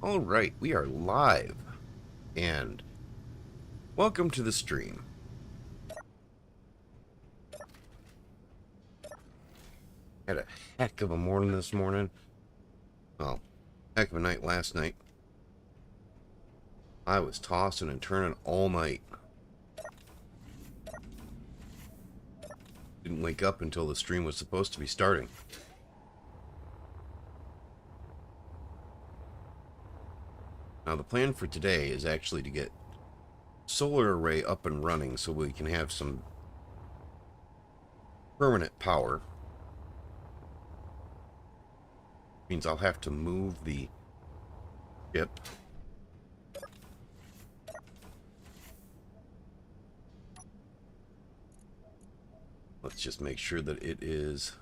All right, we are live, and welcome to the stream. Had a heck of a morning this morning. Well, heck of a night last night. I was tossing and turning all night. Didn't wake up until the stream was supposed to be starting. Now, the plan for today is actually to get solar array up and running so we can have some permanent power. Means I'll have to move the ship. Let's just make sure that it is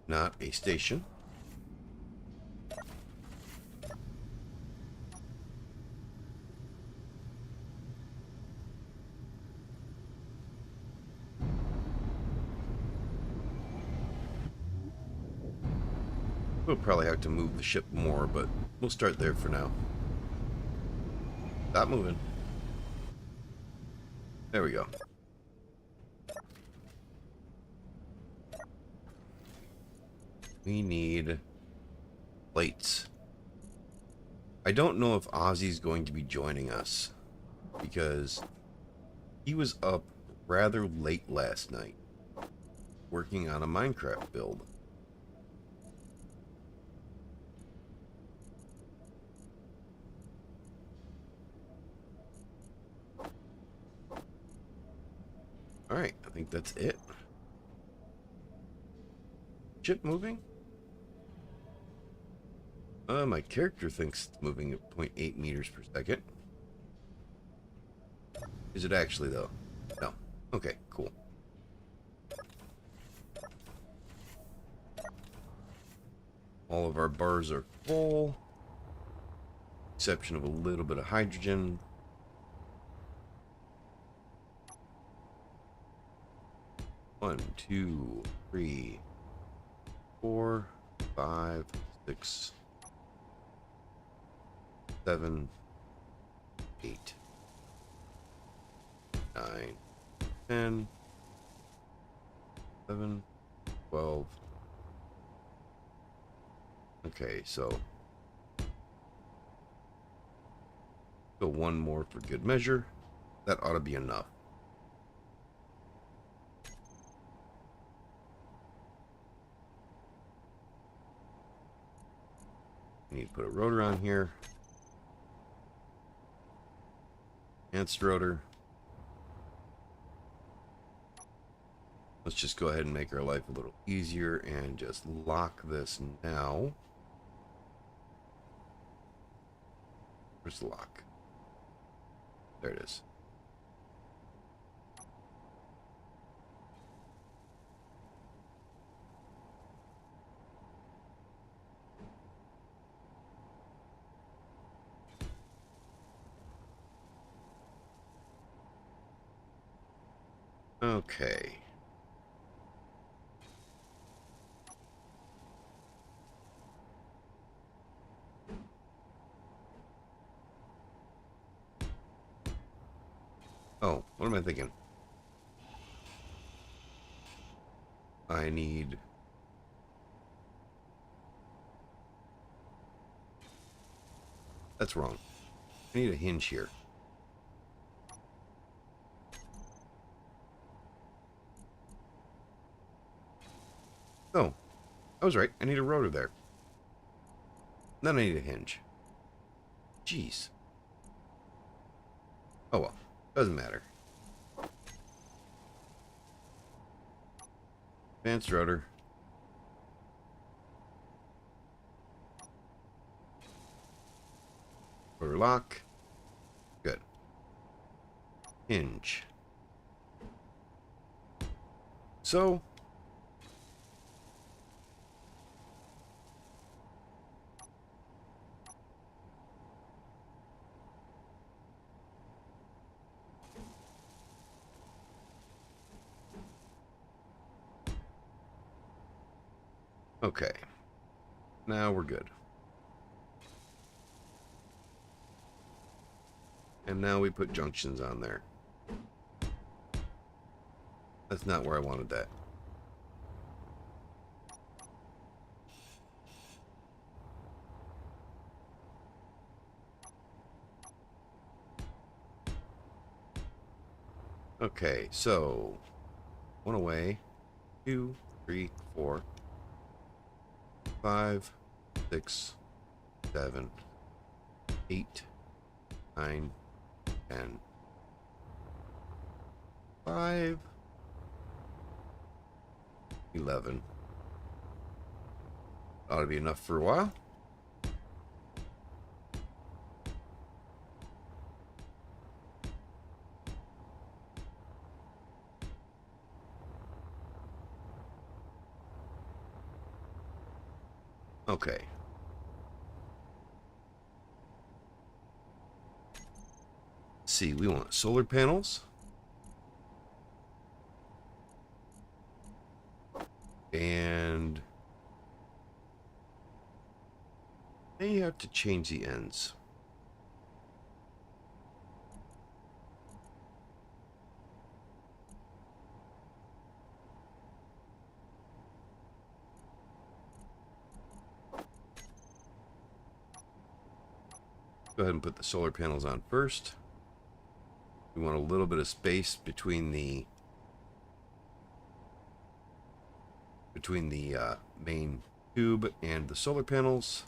not a station. We'll probably have to move the ship more, but we'll start there for now. Stop moving. There we go. We need plates. I don't know if Ozzy's going to be joining us because he was up rather late last night working on a Minecraft build. Alright, I think that's it. Ship moving? My character thinks it's moving at 0.8 meters per second. Is it actually, though? No. Okay, cool. All of our bars are full. Exception of a little bit of hydrogen. One, two, three, 4, 5, 6, 7, 8, 9, 10, 11, 12. Okay, so go one more for good measure. That ought to be enough. Need to put a rotor on here. Advanced rotor. Let's just go ahead and make our life a little easier and just lock this now. Where's the lock? There it is. Okay. Oh, what am I thinking? I need... That's wrong. I need a hinge here. Oh, I was right. I need a rotor there. Then I need a hinge. Jeez. Oh well. Doesn't matter. Advanced rotor. Rotor lock. Good. Hinge. So... Okay. Now we're good. And now we put junctions on there. That's not where I wanted that. Okay, so 1 away, 2, 3, 4, 5, 6, 7, 8, 9, 10, 5, 11. Ought to be enough for a while. Okay. Let's see, we want solar panels. And then you have to change the ends. Go ahead and put the solar panels on first. We want a little bit of space between the main tube and the solar panels.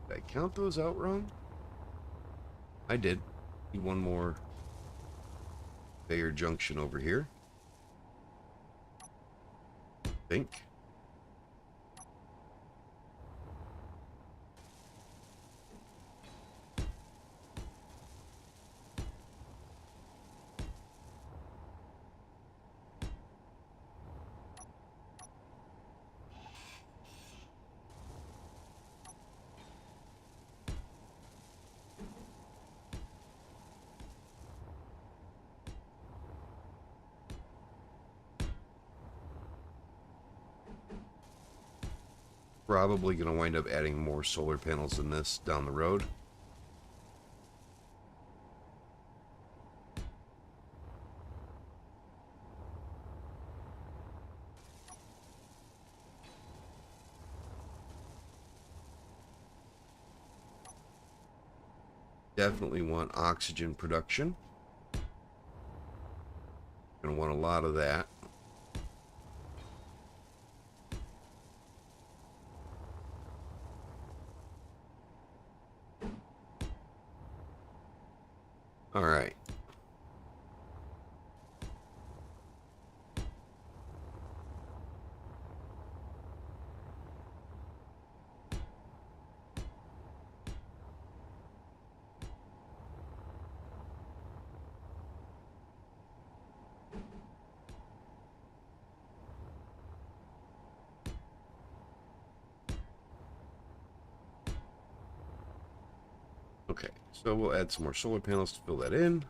Did I count those out wrong? I did. Need one more Conveyor junction over here. I think. Probably going to wind up adding more solar panels than this down the road. Definitely want oxygen production. Going to want a lot of that. All right. Okay, so we'll add some more solar panels to fill that in.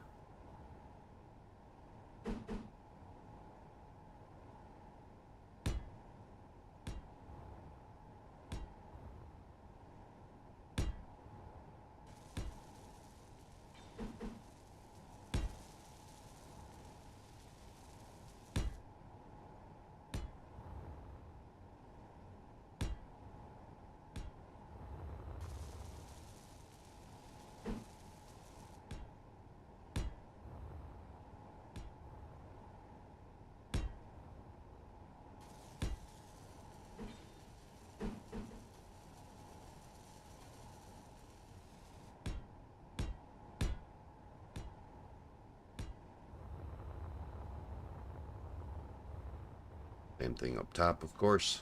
Same thing up top, of course.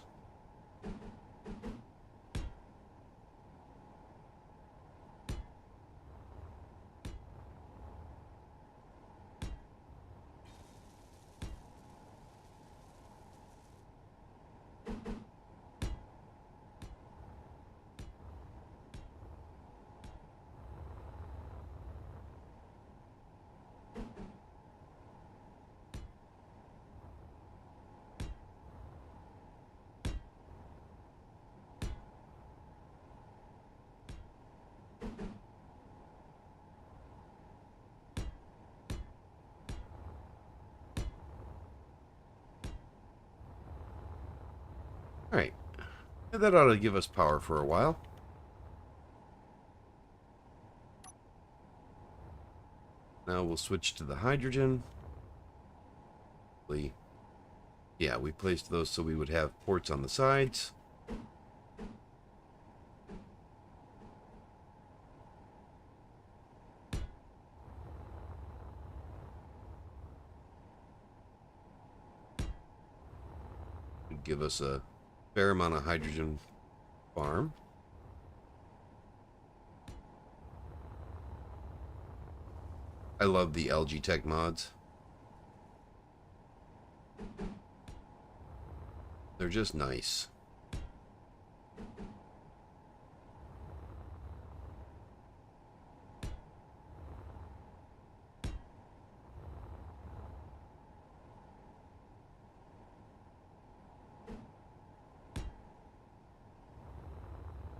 Alright. That ought to give us power for a while. Now we'll switch to the hydrogen. Yeah, we placed those so we would have ports on the sides. Would give us a fair amount of hydrogen farm. I love the LG Tech mods. They're just nice.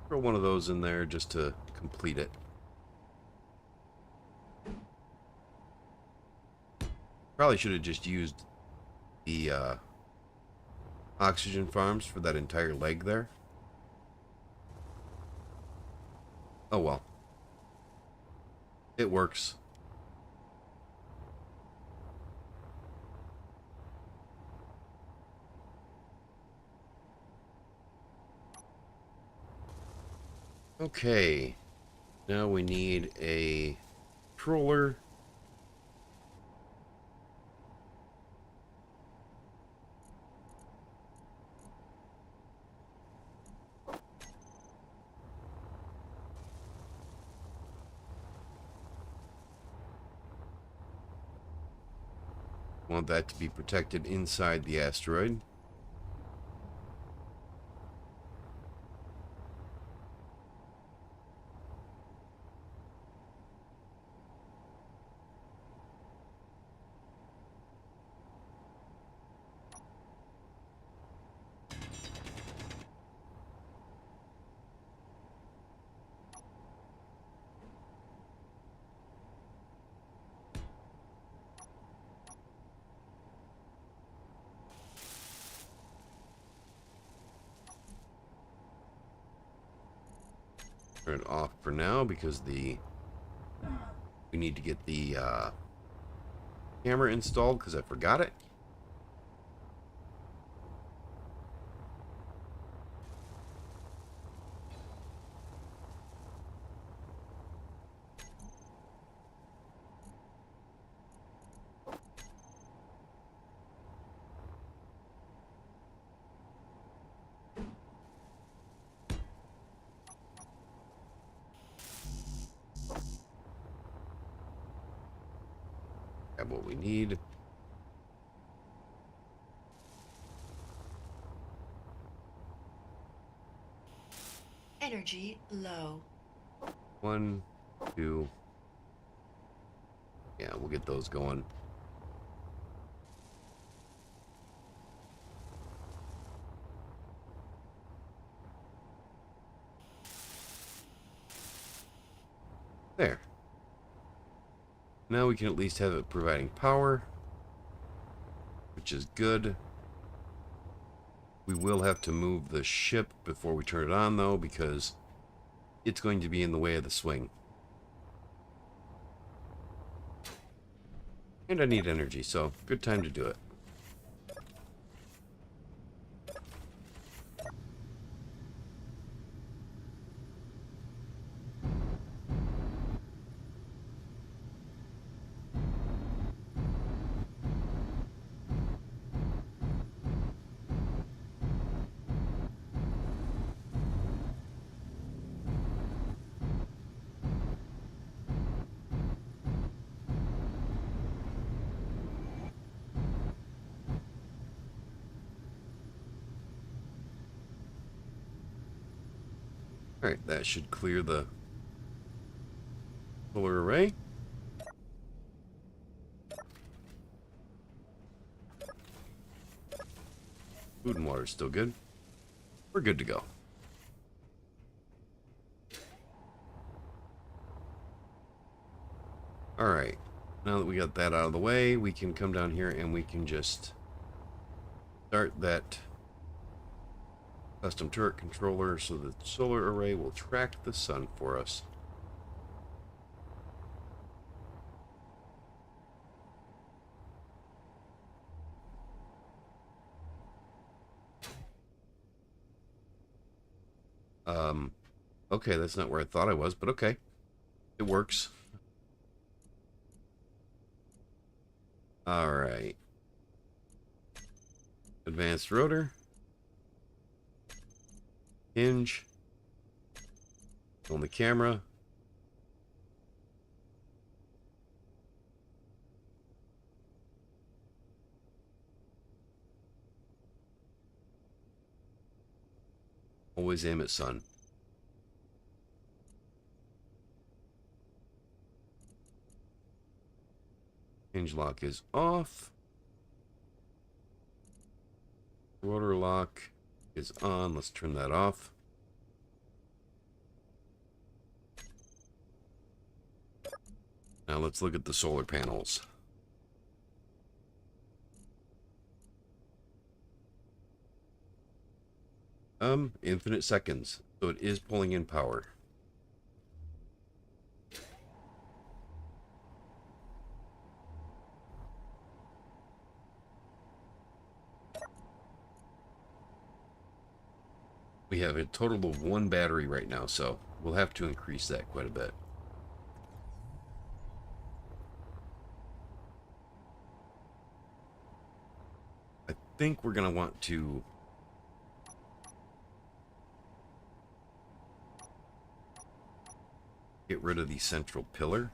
Throw one of those in there just to complete it. Probably should have just used the oxygen farms for that entire leg there. Oh well. It works. Okay. Now we need a controller. Want that to be protected inside the asteroid. Turn it off for now because we need to get the camera installed because I forgot it. Have what we need. Energy low. 1, 2. Yeah, we'll get those going. There. Now we can at least have it providing power, which is good. We will have to move the ship before we turn it on, though, because it's going to be in the way of the swing. And I need energy, so good time to do it. Alright, that should clear the solar array. Food and water is still good. We're good to go. Alright, now that we got that out of the way, we can come down here and we can just start that custom turret controller so that the solar array will track the sun for us. Okay, that's not where I thought I was, but okay. It works. Alright. Advanced rotor. Hinge. On the camera. Always aim at sun. Hinge lock is off. Rotor lock is on. Let's turn that off. Now let's look at the solar panels. Infinite seconds. So it is pulling in power. We have a total of 1 battery right now, so we'll have to increase that quite a bit. I think we're going to want to get rid of the central pillar.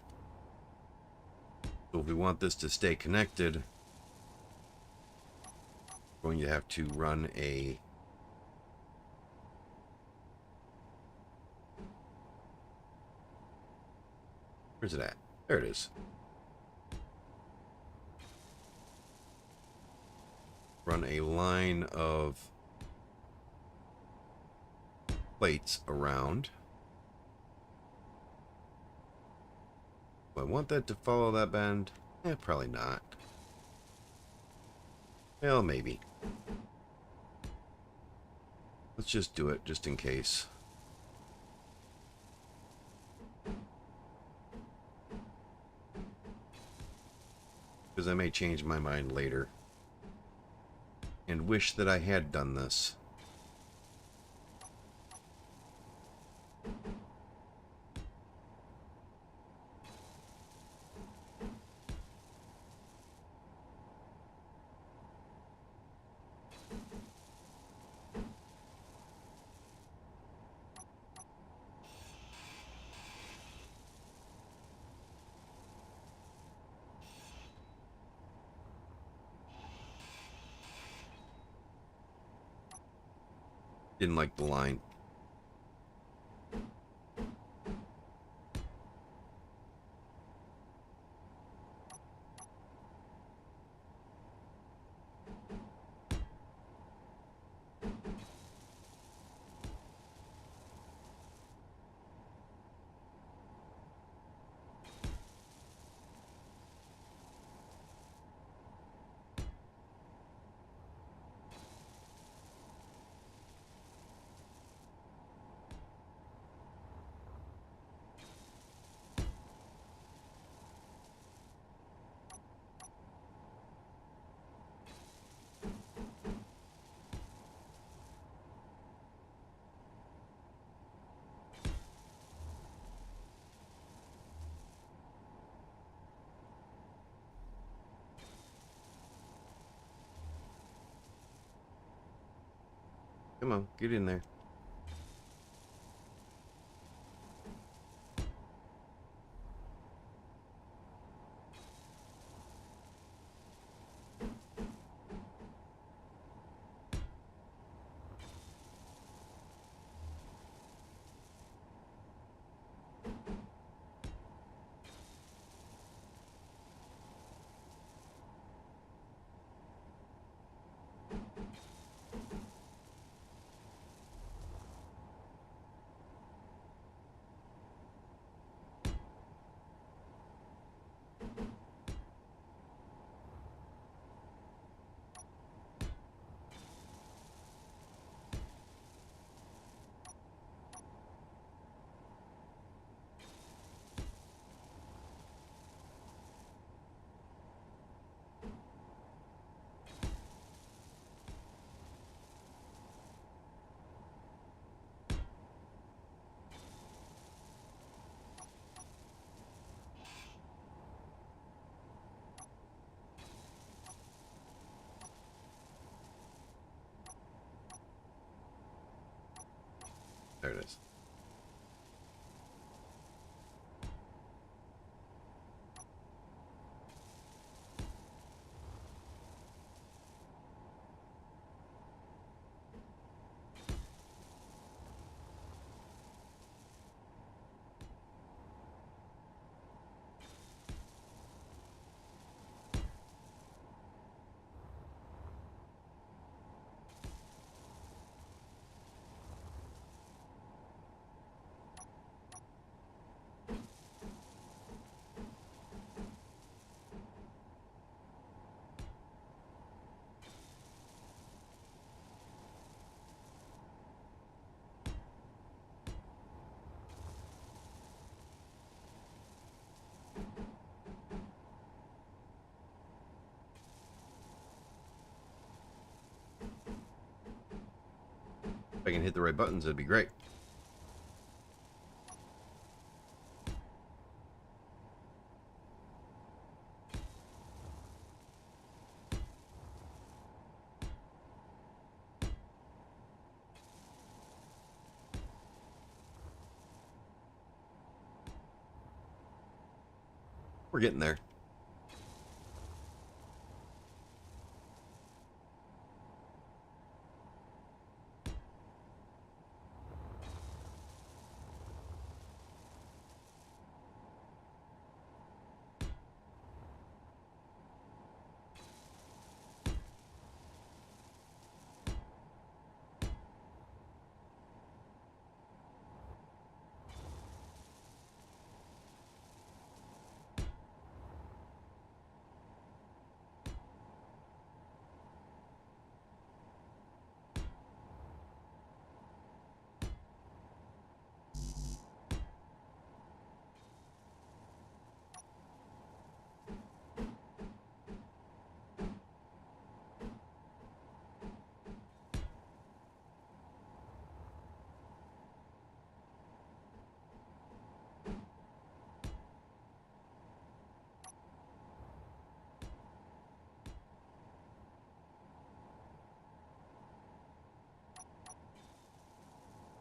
So if we want this to stay connected, we're going to have to run a where's it at? There it is. Run a line of plates around. Do I want that to follow that bend? Probably not. Well, maybe. Let's just do it, just in case. Because I may change my mind later. And wish that I had done this. Didn't like the line. Come on, get in there. There it is. If I can hit the right buttons, that'd be great. We're getting there.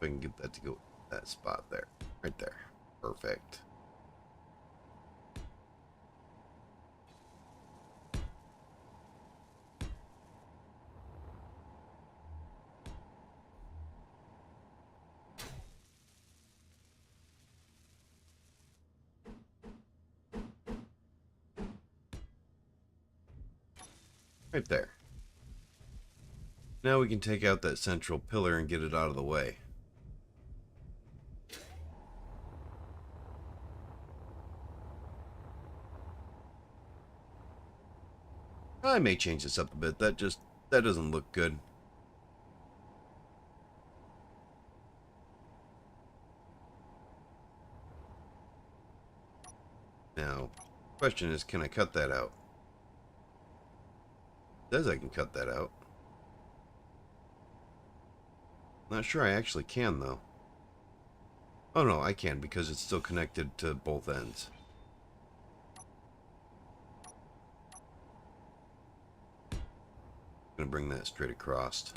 If I can get that to go that spot there. Right there. Perfect. Right there. Now we can take out that central pillar and get it out of the way. I may change this up a bit. That doesn't look good. Now, question is, can I cut that out? It says I can cut that out. Not sure I actually can, though. Oh no, I can because it's still connected to both ends. I'm gonna bring that straight across.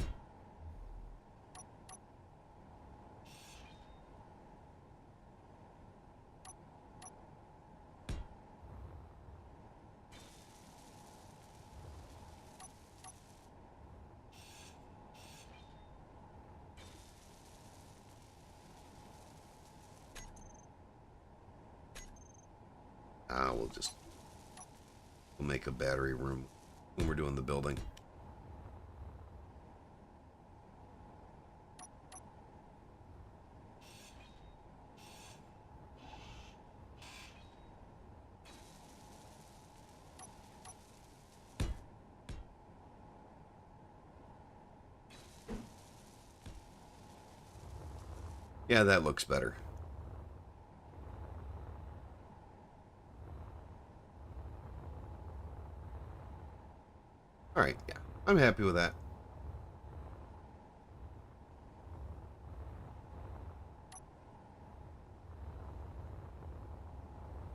We'll make a battery room when we're doing the building. Yeah, that looks better. Alright, yeah. I'm happy with that.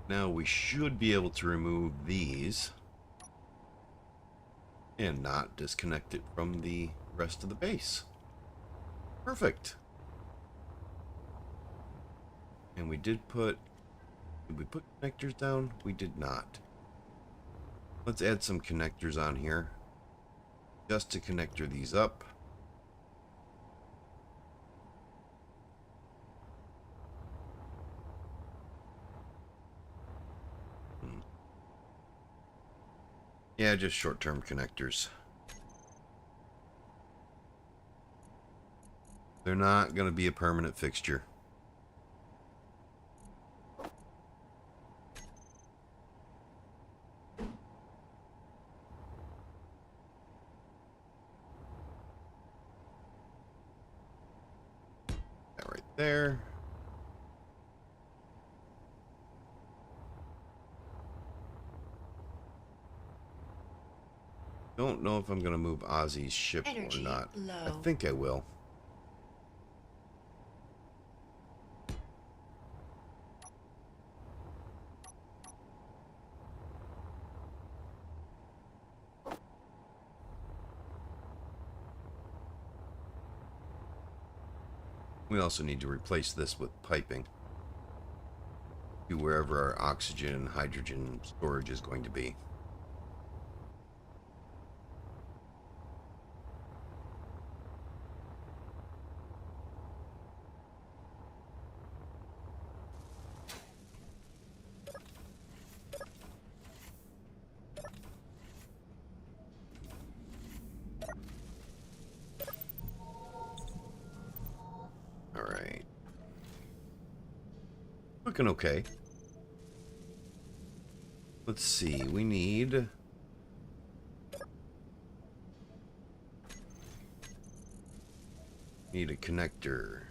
Now we should be able to remove these and not disconnect it from the rest of the base. Perfect. And we did we put connectors down? We did not. Let's add some connectors on here. Just to connector these up. Yeah, just short-term connectors. They're not going to be a permanent fixture. That right there. Don't know if I'm going to move Ozzy's ship or not. I think I will. We also need to replace this with piping to wherever our oxygen and hydrogen storage is going to be. Alright. Looking okay. Let's see, we need a connector.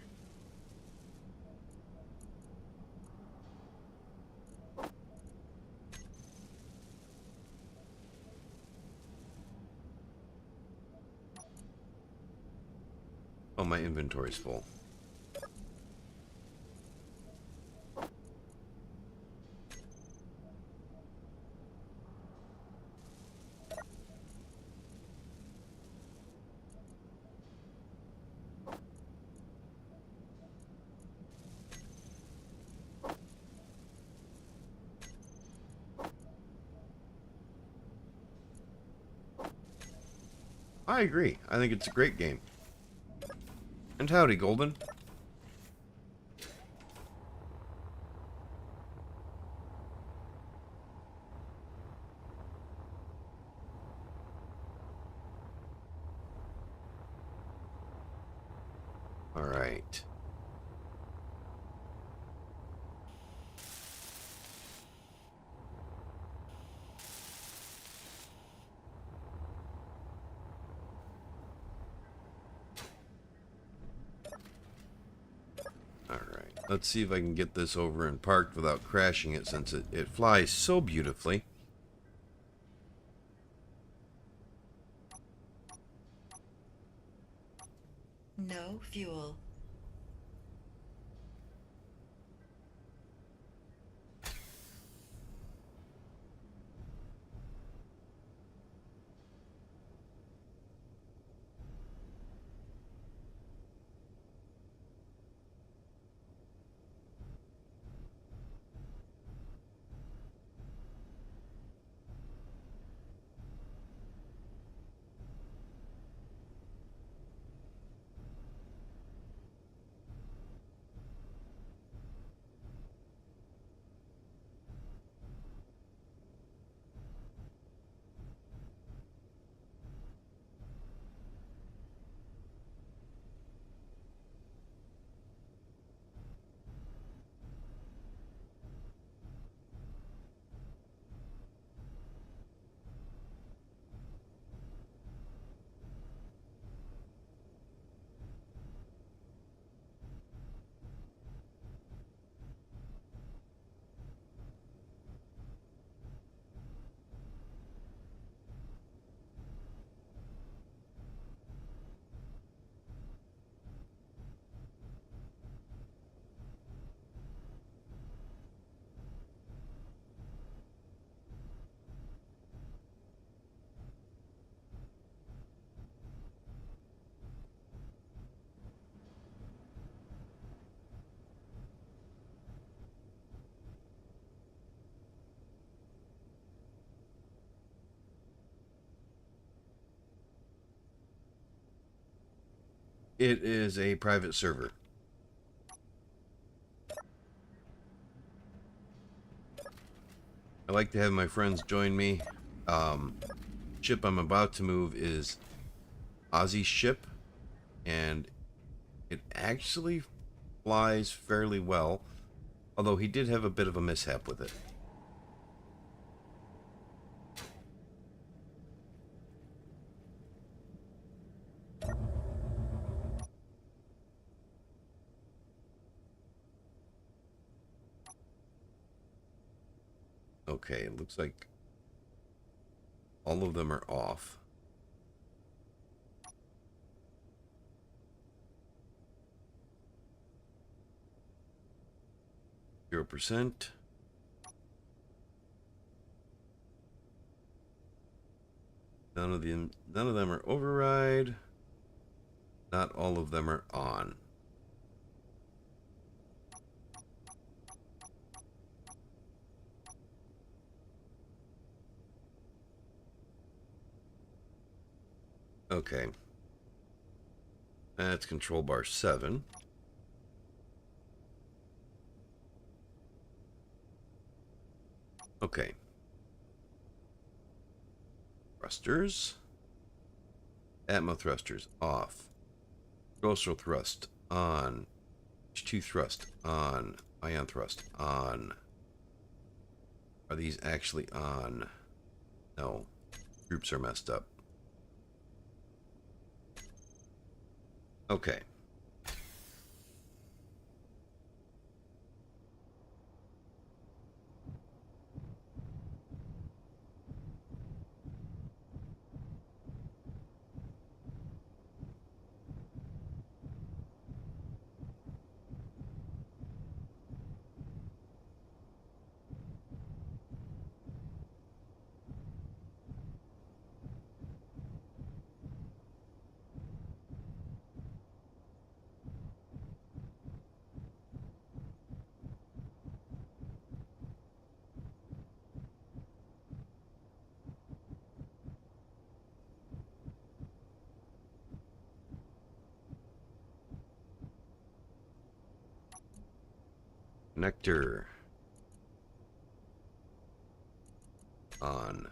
Oh, my inventory's full. I agree. I think it's a great game. And howdy, Golden. All right. Let's see if I can get this over and parked without crashing it, since it flies so beautifully. No fuel. It is a private server. I like to have my friends join me. Ship I'm about to move is Ozzy's ship, and it actually flies fairly well, although he did have a bit of a mishap with it. Okay, it looks like all of them are off. %. None of them are override. Not all of them are on. Okay. That's control bar 7. Okay. Thrusters. Atmo thrusters off. Grossal thrust on. H2 thrust on. Ion thrust on. Are these actually on? No. Groups are messed up. Okay. Connector on.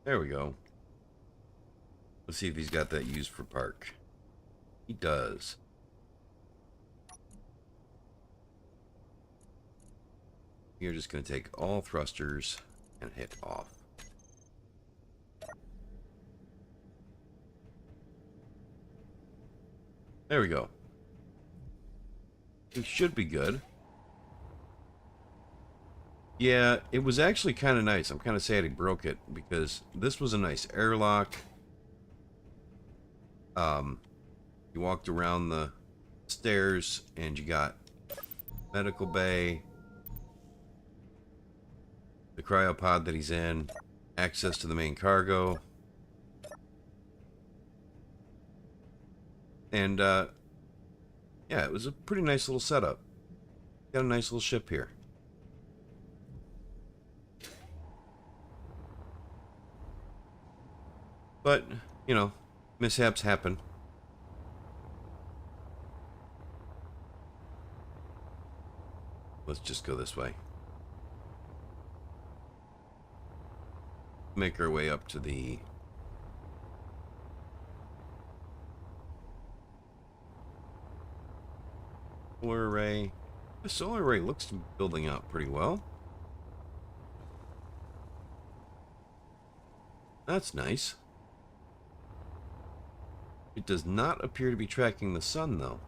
There we go. Let's see if he's got that used for park. He does. You're just going to take all thrusters and hit off. There we go. It should be good. Yeah, it was actually kind of nice. I'm kind of sad he broke it because this was a nice airlock. You walked around the stairs and you got medical bay, the cryopod that he's in, access to the main cargo, and yeah, it was a pretty nice little setup. Got a nice little ship here. But, you know, mishaps happen. Let's just go this way. Make our way up to the solar array. The solar array looks to be building out pretty well. That's nice. It does not appear to be tracking the sun, though.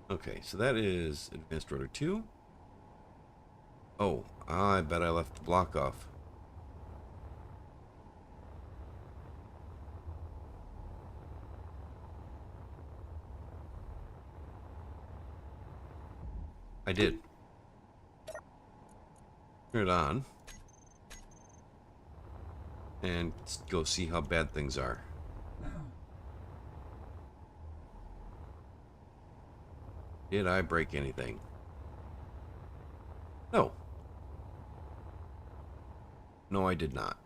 Okay, so that is Advanced Rotor 2. Oh, I bet I left the block off. I did. Turn it on. And let's go see how bad things are. Did I break anything? No. No, I did not.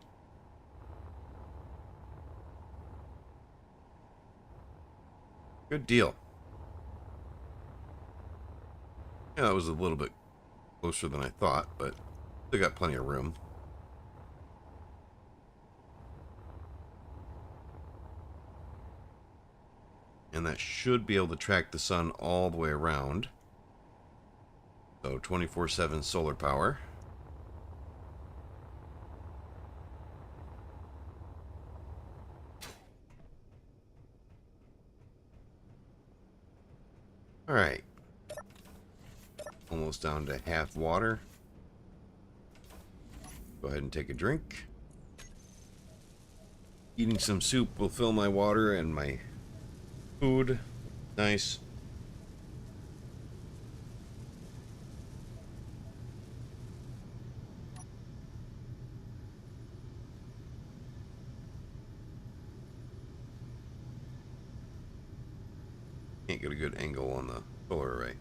Good deal. Yeah, that was a little bit closer than I thought, but still got plenty of room. And that should be able to track the sun all the way around. So 24/7 solar power. All right. Almost down to half water. Go ahead and take a drink. Eating some soup will fill my water and my food. Nice. Can't get a good angle on the solar array.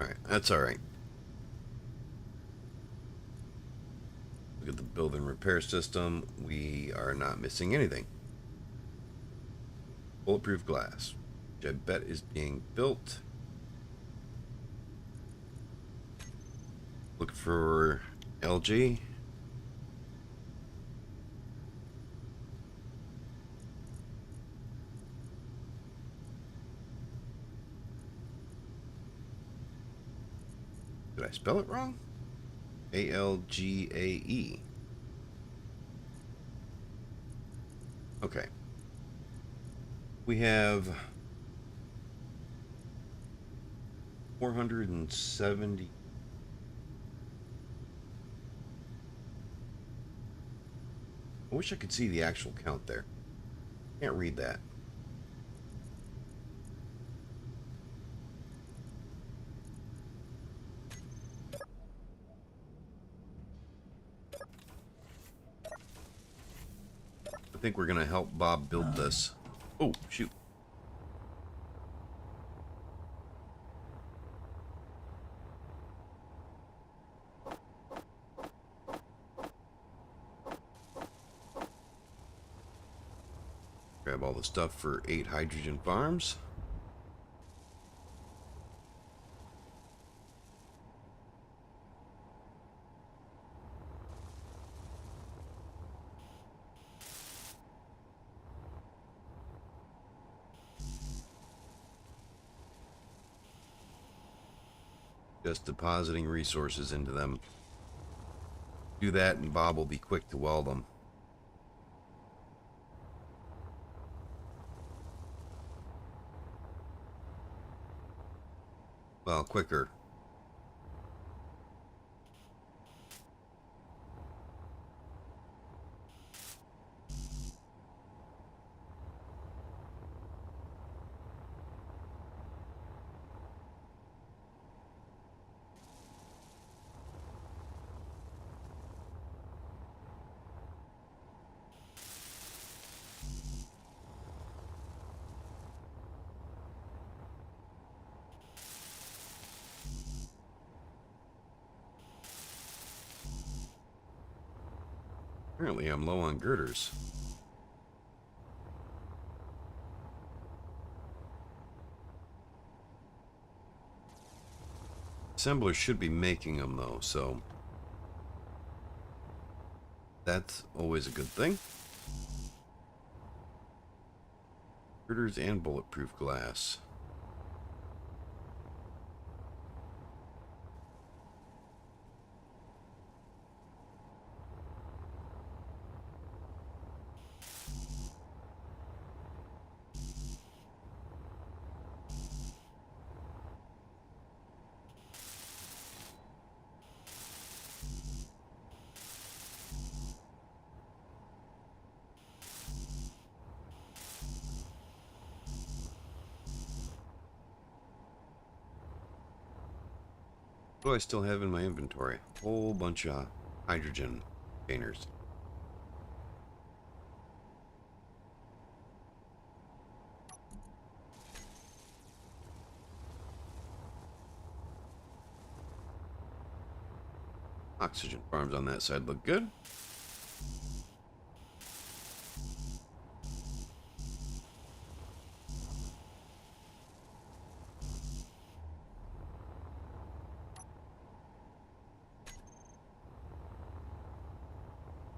Alright, that's alright. Look at the build and repair system. We are not missing anything. Bulletproof glass, which I bet is being built. Look for LG. Did I spell it wrong? ALGAE. Okay. We have 470. I wish I could see the actual count there. Can't read that. I think we're going to help Bob build this. Oh, shoot. Grab all the stuff for 8 hydrogen farms. Just depositing resources into them. Do that and Bob will be quick to weld them. Well, quicker. Apparently I'm low on girders. Assemblers should be making them though, so that's always a good thing. Girders and bulletproof glass. What do I still have in my inventory? A whole bunch of hydrogen containers. Oxygen farms on that side look good.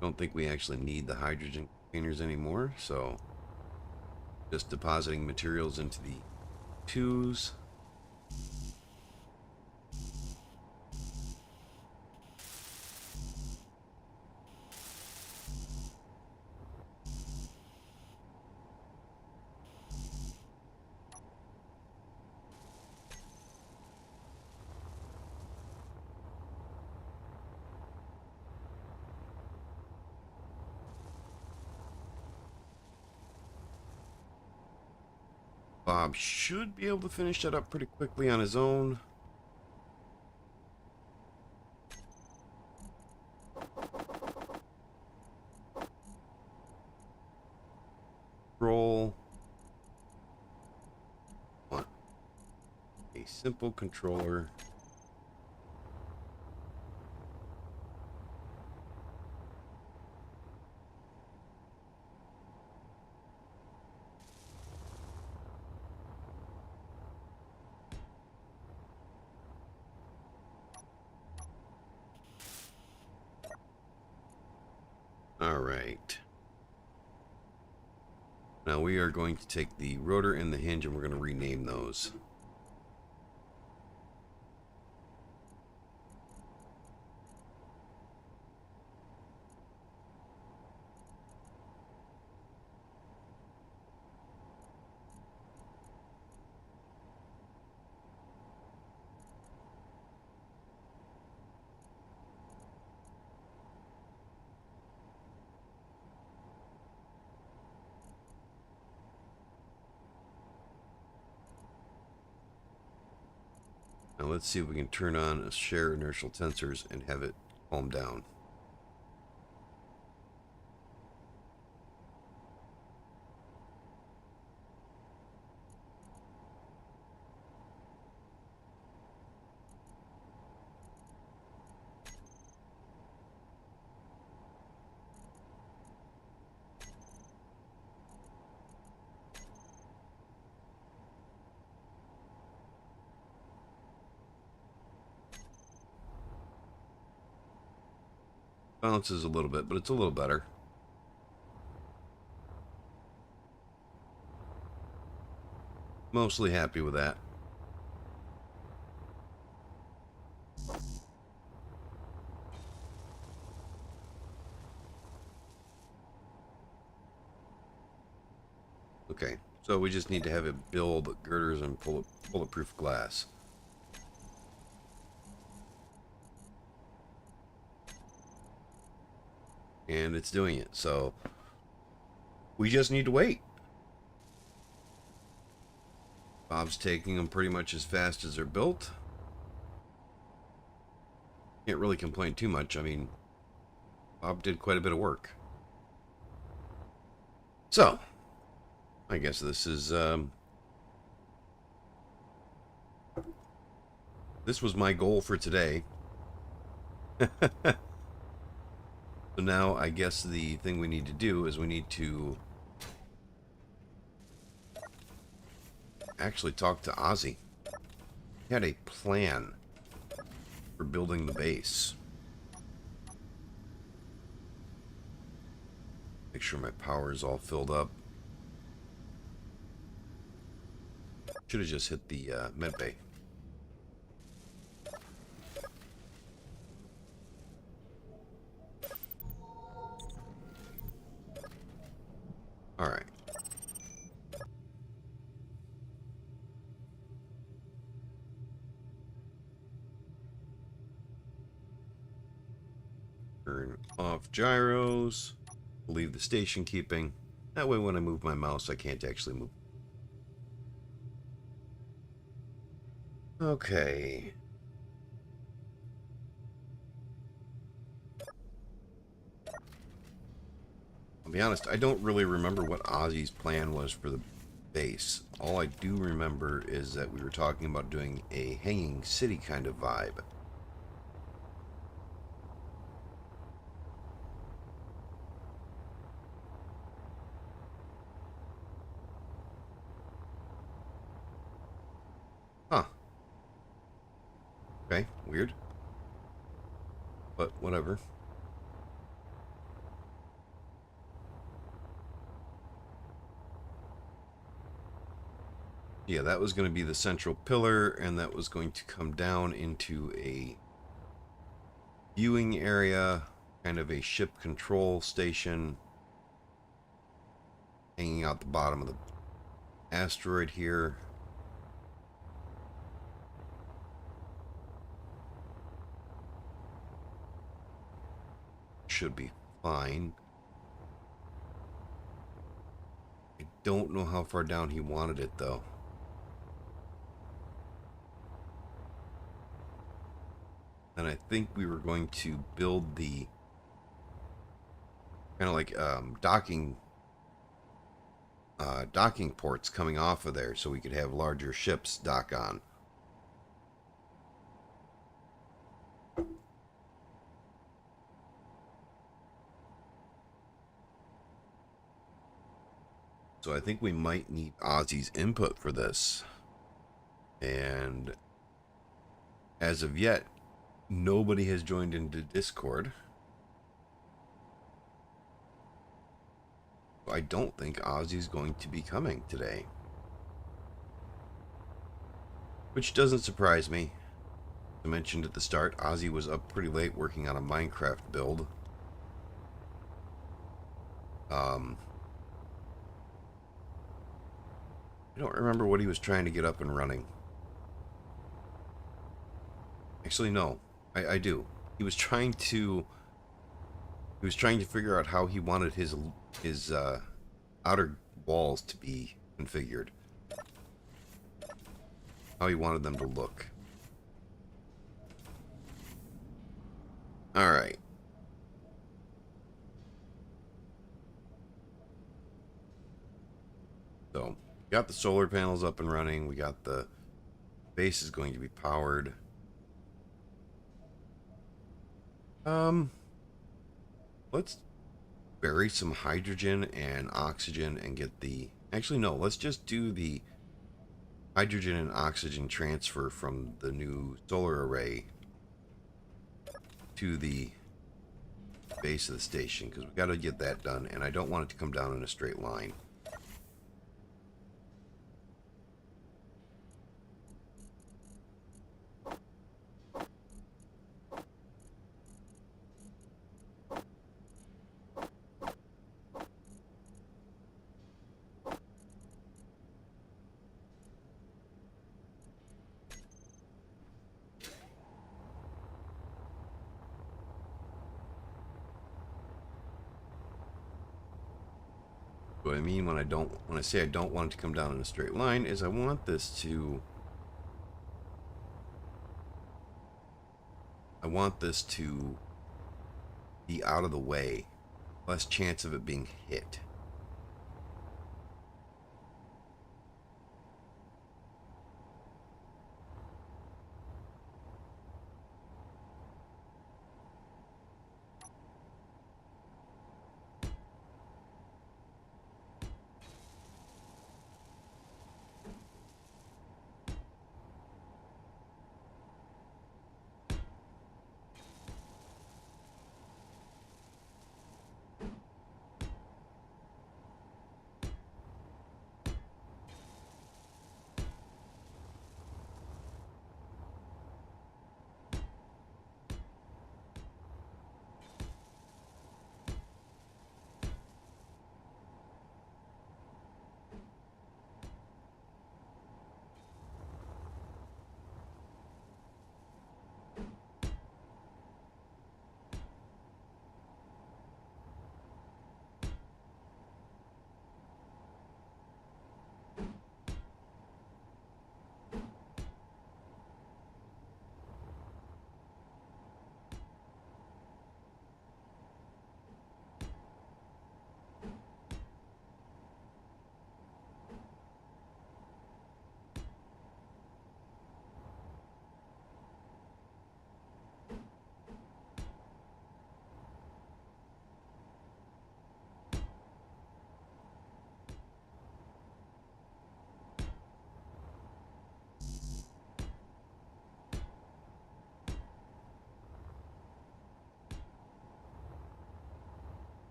Don't think we actually need the hydrogen containers anymore, so just depositing materials into the twos. Bob should be able to finish that up pretty quickly on his own. Roll. Want a simple controller. All right. Now we are going to take the rotor and the hinge and we're going to rename those. Now let's see if we can turn on a share inertial tensors and have it calm down. Bounces a little bit, but it's a little better. Mostly happy with that. Okay, so we just need to have it build girders and bulletproof glass. And it's doing it, so we just need to wait. Bob's taking them pretty much as fast as they're built. Can't really complain too much. I mean, Bob did quite a bit of work. So, I guess this is, this was my goal for today. So now I guess the thing we need to do is we need to actually talk to Ozzy. He had a plan for building the base. Make sure my power is all filled up. Should have just hit the med bay. All right. Turn off gyros. Leave the station keeping. That way when I move my mouse, I can't actually move. Okay. I'll be honest, I don't really remember what Ozzy's plan was for the base. All I do remember is that we were talking about doing a hanging city kind of vibe. Okay, weird. But whatever. Yeah, that was going to be the central pillar, and that was going to come down into a viewing area, kind of a ship control station, hanging out the bottom of the asteroid here. Should be fine. I don't know how far down he wanted it, though. And I think we were going to build the kind of like docking ports coming off of there so we could have larger ships dock on. So I think we might need Ozzy's input for this. And as of yet, nobody has joined into Discord. I don't think Ozzy's going to be coming today. Which doesn't surprise me. As I mentioned at the start, Ozzy was up pretty late working on a Minecraft build. I don't remember what he was trying to get up and running. Actually, no. I do. He was trying to figure out how he wanted his outer walls to be configured. How he wanted them to look. Alright. So, got the solar panels up and running. We got the base is going to be powered. Let's bury some hydrogen and oxygen and get the... Actually, no. Let's just do the hydrogen and oxygen transfer from the new solar array to the base of the station, because we've got to get that done, and I don't want it to come down in a straight line. What I mean when I say I don't want it to come down in a straight line is I want this to be out of the way, less chance of it being hit.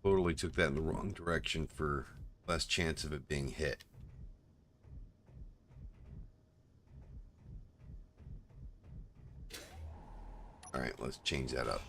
Totally took that in the wrong direction for less chance of it being hit. Alright, let's change that up.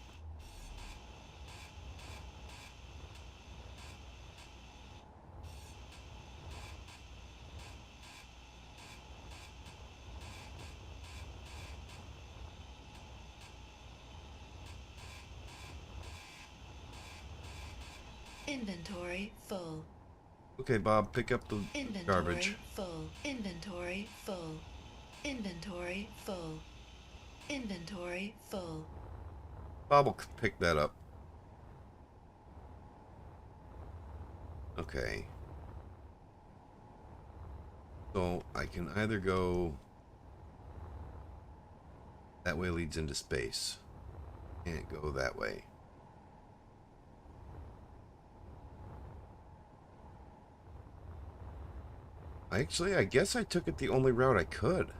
Inventory full. Okay, Bob, pick up the Inventory garbage. full. Inventory full. Inventory full. Inventory full. Bob will pick that up. Okay. So I can either go... That way leads into space. Can't go that way. Actually, I guess I took it the only route I could.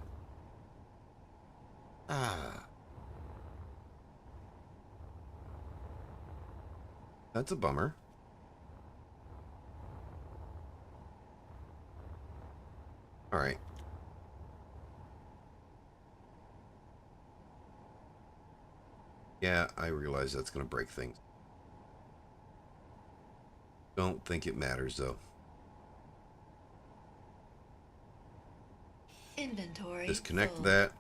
Ah. That's a bummer. Alright. Yeah, I realize that's going to break things. Don't think it matters, though. Inventory Disconnect full. that.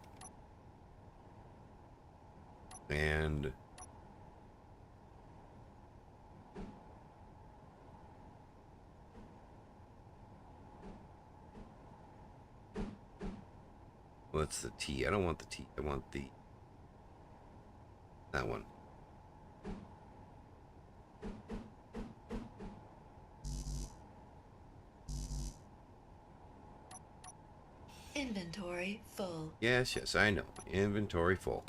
And... What's the T? I don't want the T. I want the... That one. Inventory full. Yes, yes, I know. Inventory full.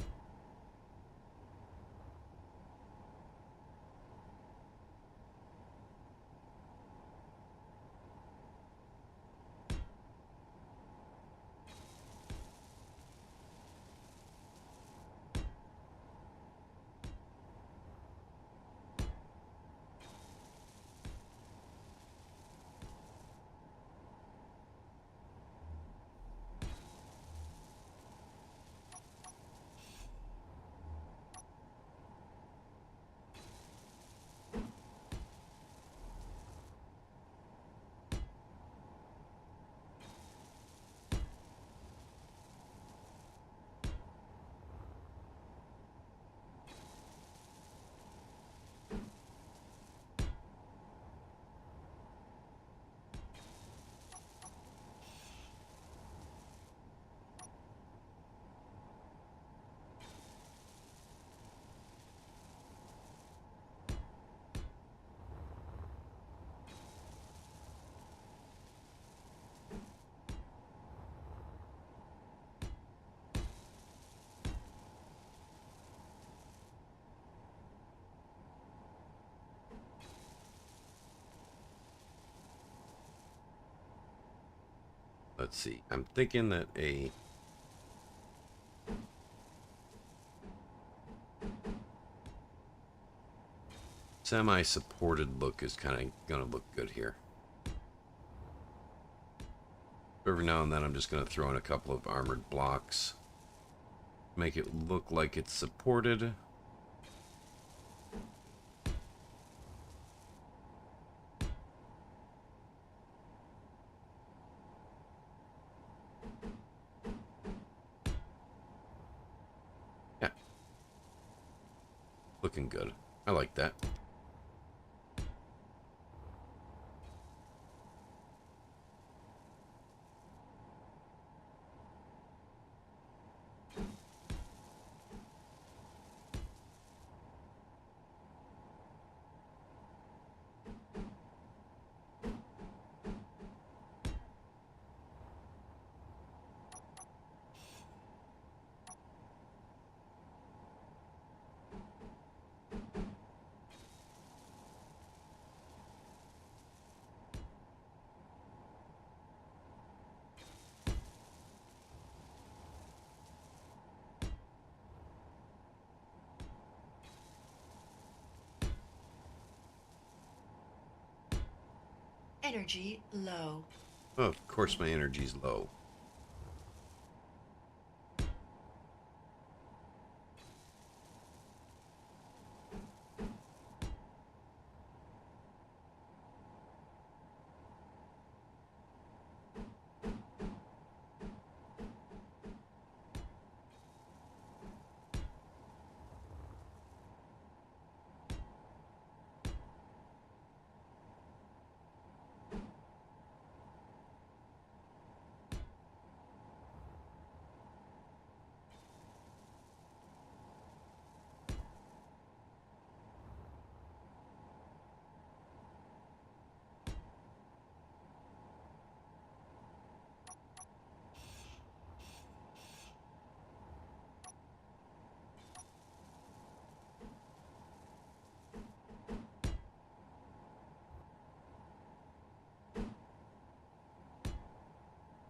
Let's see. I'm thinking that a... semi-supported look is kind of going to look good here. Every now and then I'm just going to throw in a couple of armored blocks. Make it look like it's supported. Yeah. Looking good. I like that. Energy low. Oh, of course my energy's low.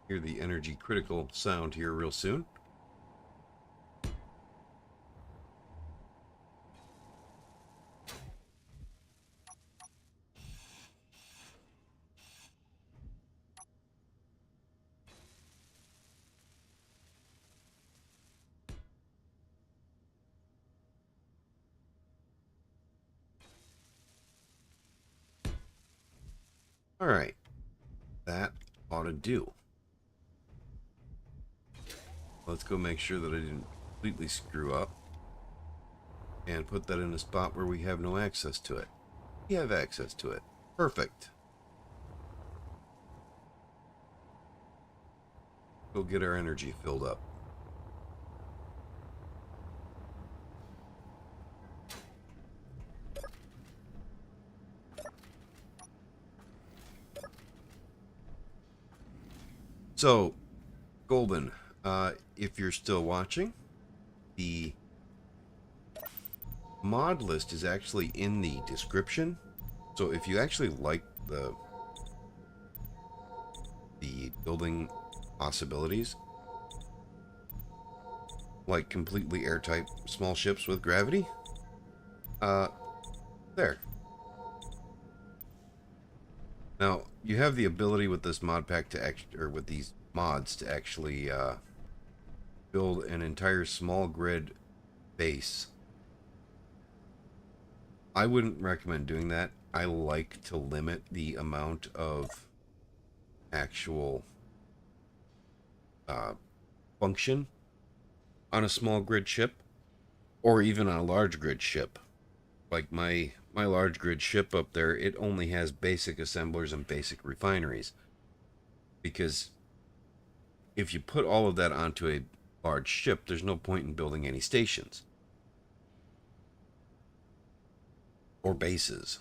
Hear the energy critical sound here real soon. All right, that ought to do. Let's go make sure that I didn't completely screw up and put that in a spot where we have no access to it. We have access to it. Perfect. Go get our energy filled up. So, Golden, if you're still watching, the mod list is actually in the description. So if you actually like the building possibilities, like completely airtight small ships with gravity, there. Now, you have the ability with this mod pack to or with these mods to actually build an entire small grid base. I wouldn't recommend doing that. I like to limit the amount of actual function on a small grid ship, or even on a large grid ship. Like my large grid ship up there, it only has basic assemblers and basic refineries. Because if you put all of that onto a large ship, there's no point in building any stations or bases.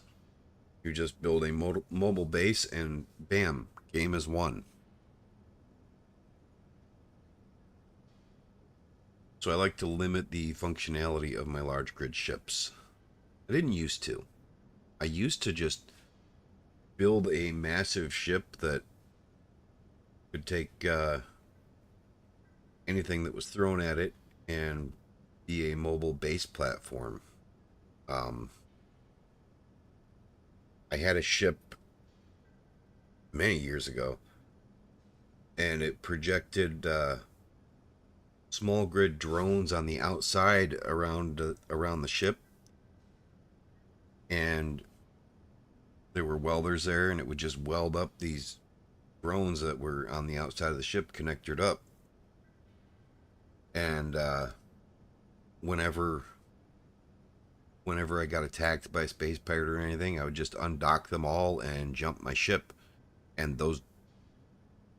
You just build a mobile base and bam, game is won. So I like to limit the functionality of my large grid ships. I didn't used to. I used to just build a massive ship that could take anything that was thrown at it and be a mobile base platform. I had a ship many years ago, and it projected small grid drones on the outside around the ship, and there were welders there, and it would just weld up these drones that were on the outside of the ship connected up. And whenever I got attacked by a space pirate or anything, I would just undock them all and jump my ship. And those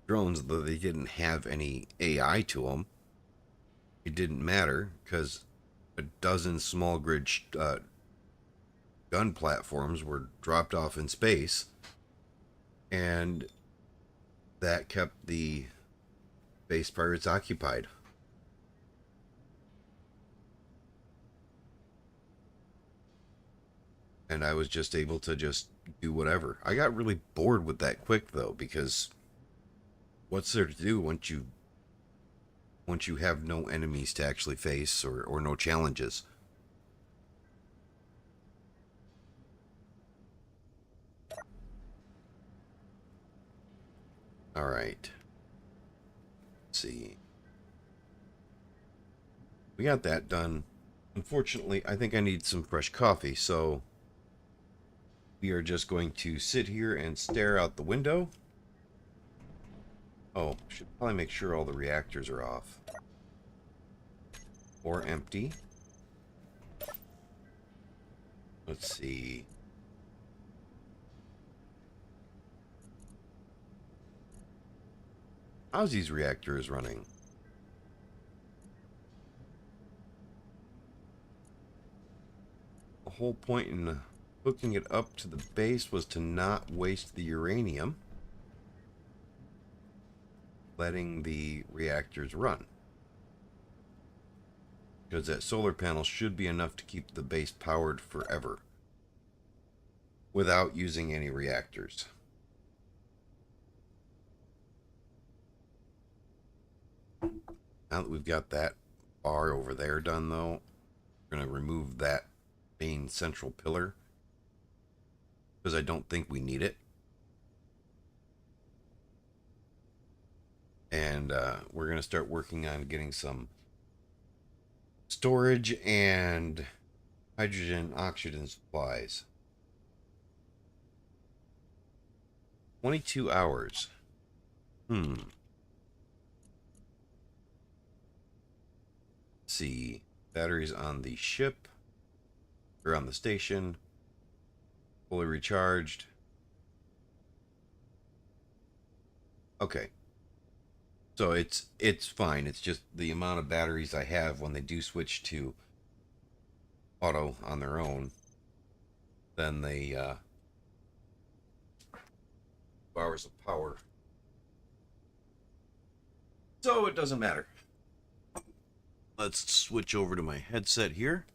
drones, though they didn't have any AI to them, it didn't matter, because a dozen small grid gun platforms were dropped off in space, and that kept the space pirates occupied. And I was just able to just do whatever. I got really bored with that quick, though, because what's there to do once you have no enemies to actually face, or no challenges? All right. Let's see. We got that done. Unfortunately, I think I need some fresh coffee, so we are just going to sit here and stare out the window. Oh, should probably make sure all the reactors are off. Or empty. Let's see. Ozzy's reactor is running. The whole point in hooking it up to the base was to not waste the uranium, letting the reactors run. Because that solar panel should be enough to keep the base powered forever without using any reactors. Now that we've got that bar over there done, though, we're going to remove that main central pillar because I don't think we need it. And we're going to start working on getting some storage and hydrogen oxygen supplies. 22 hours. Let's see. Batteries on the ship. Or on the station. Fully recharged. Okay. So it's fine. It's just the amount of batteries I have when they do switch to auto on their own. Then they 2 hours of power. So it doesn't matter. Let's switch over to my headset here.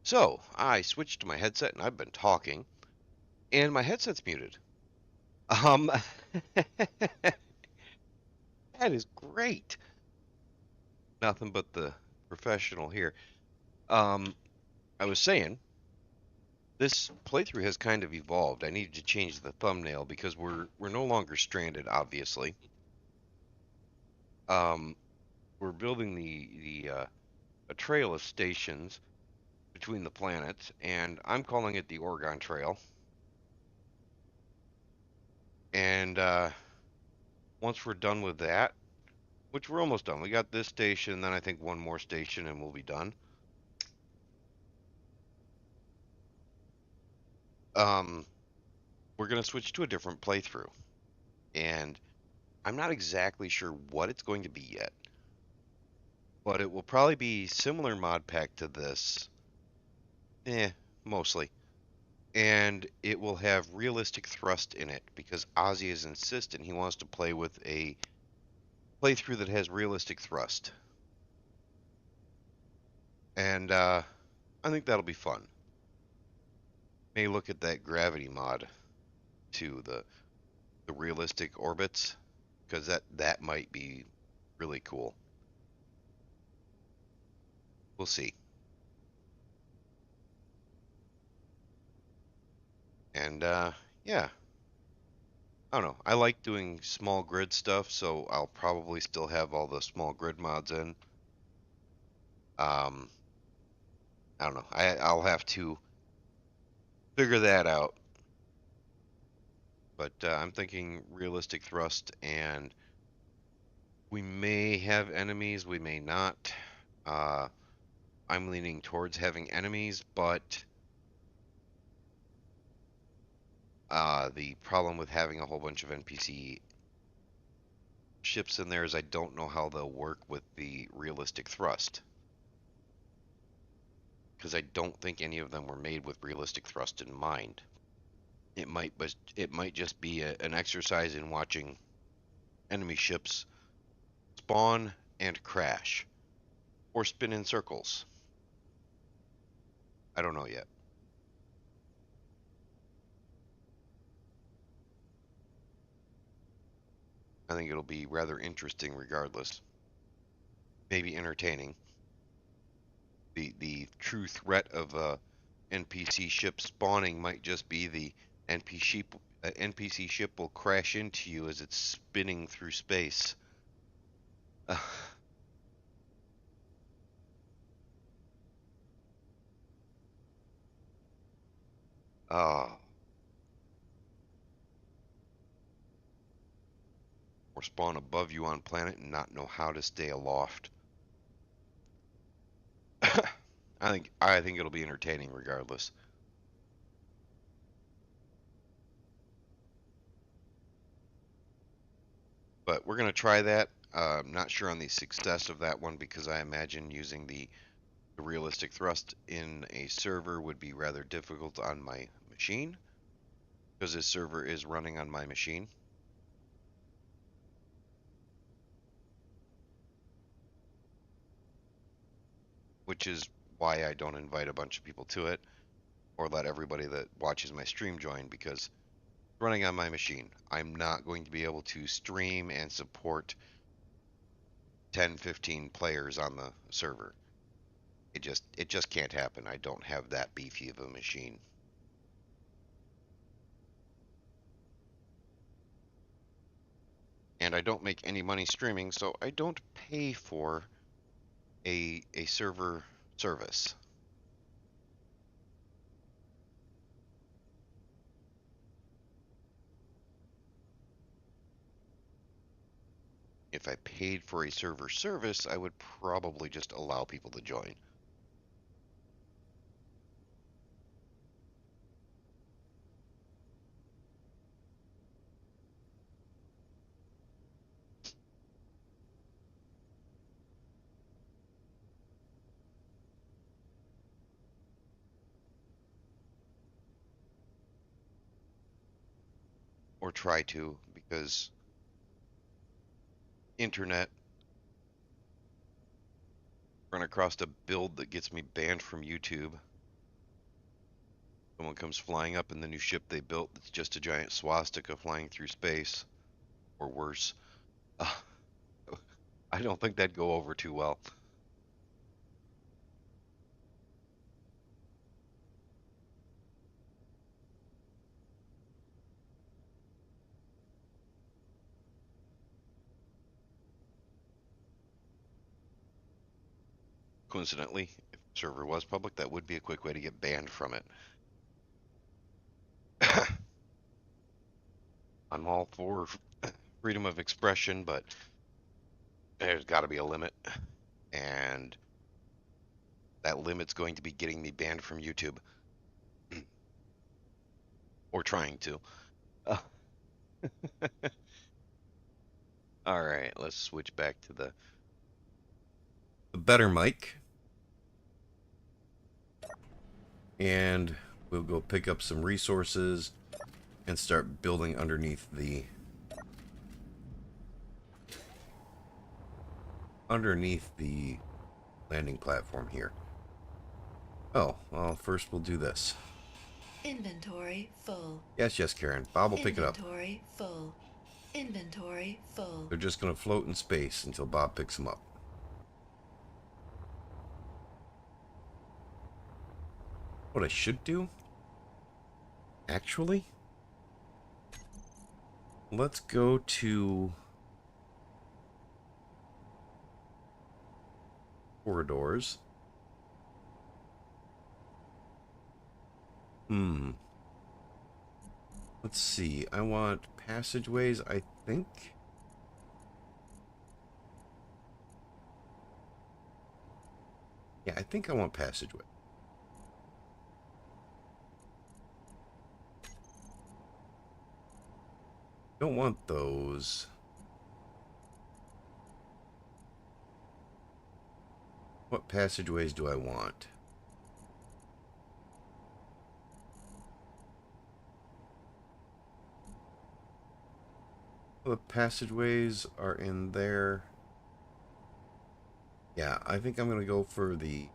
So, I switched to my headset and I've been talking, and my headset's muted. That is great. Nothing but the professional here. Um, I was saying, this playthrough has kind of evolved. I needed to change the thumbnail because we're no longer stranded, obviously. We're building a trail of stations between the planets, and I'm calling it the Oregon Trail. And once we're done with that, which we're almost done, we got this station, then I think one more station, and we'll be done. We're gonna switch to a different playthrough, and I'm not exactly sure what it's going to be yet, but it will probably be similar mod pack to this, mostly. And it will have realistic thrust in it because Ozzy is insistent he wants to play with a playthrough that has realistic thrust. And I think that'll be fun. May look at that gravity mod too, the realistic orbits, because that might be really cool. We'll see. And yeah, I don't know. I like doing small grid stuff, so I'll probably still have all the small grid mods in. I don't know. I'll have to figure that out. But I'm thinking realistic thrust, and we may have enemies, we may not. I'm leaning towards having enemies, but the problem with having a whole bunch of NPC ships in there is I don't know how they'll work with the realistic thrust. Because I don't think any of them were made with realistic thrust in mind. It might just be an exercise in watching enemy ships spawn and crash, or spin in circles. I don't know yet. I think it'll be rather interesting regardless. Maybe entertaining. The true threat of a NPC ship spawning might just be the NPC ship will crash into you as it's spinning through space. Oh. Or spawn above you on planet and not know how to stay aloft. I think it'll be entertaining regardless. But we're gonna try that. I'm not sure on the success of that one because I imagine using the realistic thrust in a server would be rather difficult on my machine, because this server is running on my machine. Which is why I don't invite a bunch of people to it, or let everybody that watches my stream join, because it's running on my machine. I'm not going to be able to stream and support 10, 15 players on the server. It just can't happen. I don't have that beefy of a machine. And I don't make any money streaming, so I don't pay for a server service. If I paid for a server service, I would probably just allow people to join. Or try to, because internet, run across a build that gets me banned from YouTube. Someone comes flying up in the new ship they built that's just a giant swastika flying through space, or worse. I don't think that'd go over too well. Coincidentally, if the server was public, that would be a quick way to get banned from it. I'm all for freedom of expression, but there's got to be a limit. And that limit's going to be getting me banned from YouTube. Or trying to. All right, let's switch back to the better mic. And we'll go pick up some resources and start building underneath the underneath the landing platform here. Oh, well, first we'll do this. Inventory full. Yes, yes, Karen. Bob will pick it up. Inventory full. Inventory full. They're just going to float in space until Bob picks them up. What I should do? Actually, let's go to corridors. Let's see. I want passageways, I think. Yeah, I think I want passageway. Don't want those. What passageways do I want? The passageways are in there. Yeah, I think I'm gonna go for the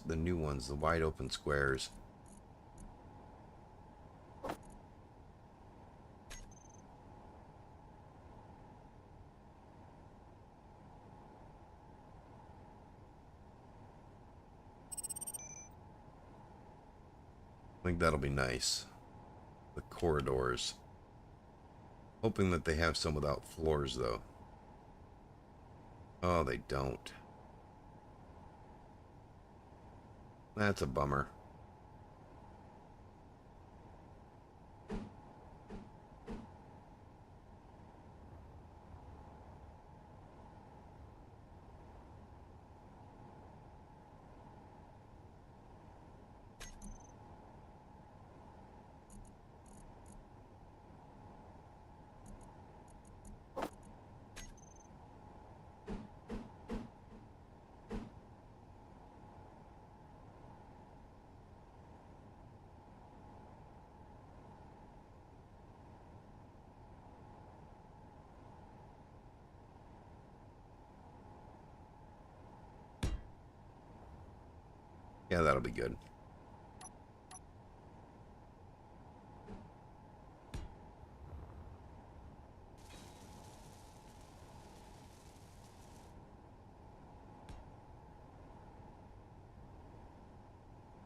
new ones, the wide open squares. I think that'll be nice. The corridors. Hoping that they have some without floors, though. Oh, they don't. That's a bummer. Yeah, that'll be good.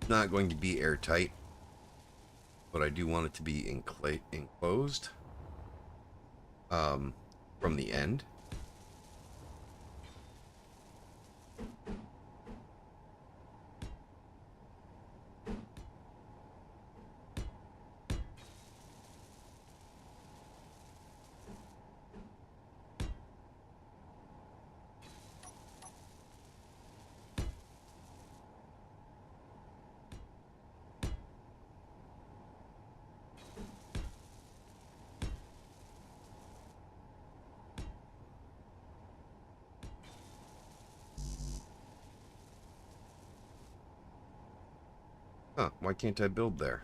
Not going to be airtight, but I do want it to be enclosed from the end. Huh, why can't I build there?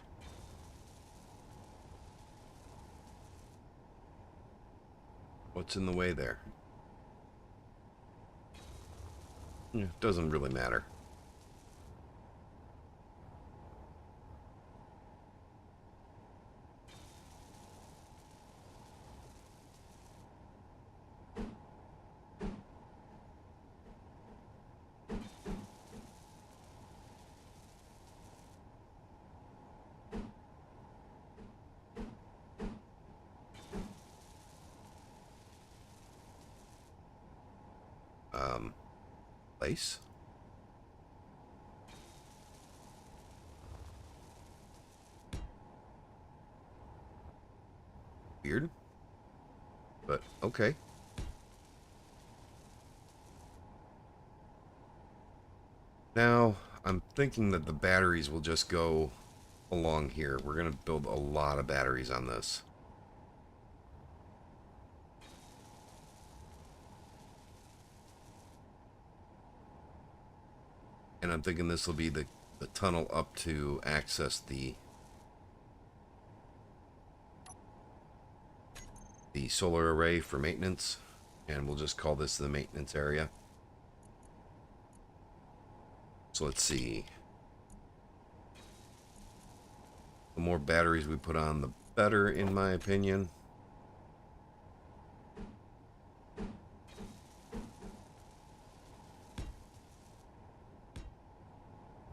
What's in the way there? Doesn't really matter. Place. Weird. But okay. Now, I'm thinking that the batteries will just go along here. We're going to build a lot of batteries on this. And I'm thinking this will be the tunnel up to access the solar array for maintenance. And we'll just call this the maintenance area. So let's see. The more batteries we put on, the better, in my opinion.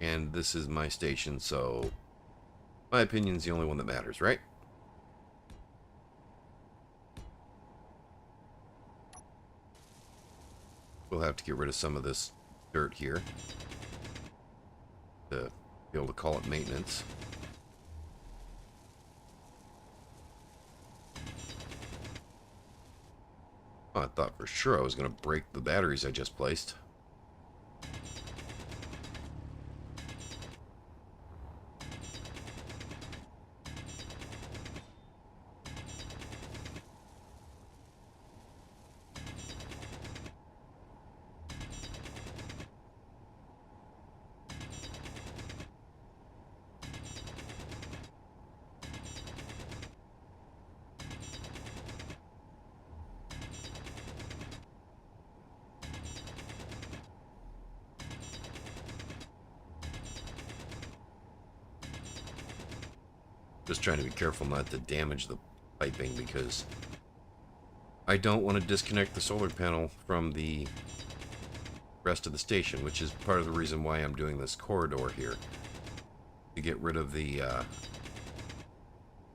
And this is my station, so my opinion's the only one that matters, right? We'll have to get rid of some of this dirt here to be able to call it maintenance. Oh, I thought for sure I was going to break the batteries I just placed. Just trying to be careful not to damage the piping because I don't want to disconnect the solar panel from the rest of the station, which is part of the reason why I'm doing this corridor here, to get rid of the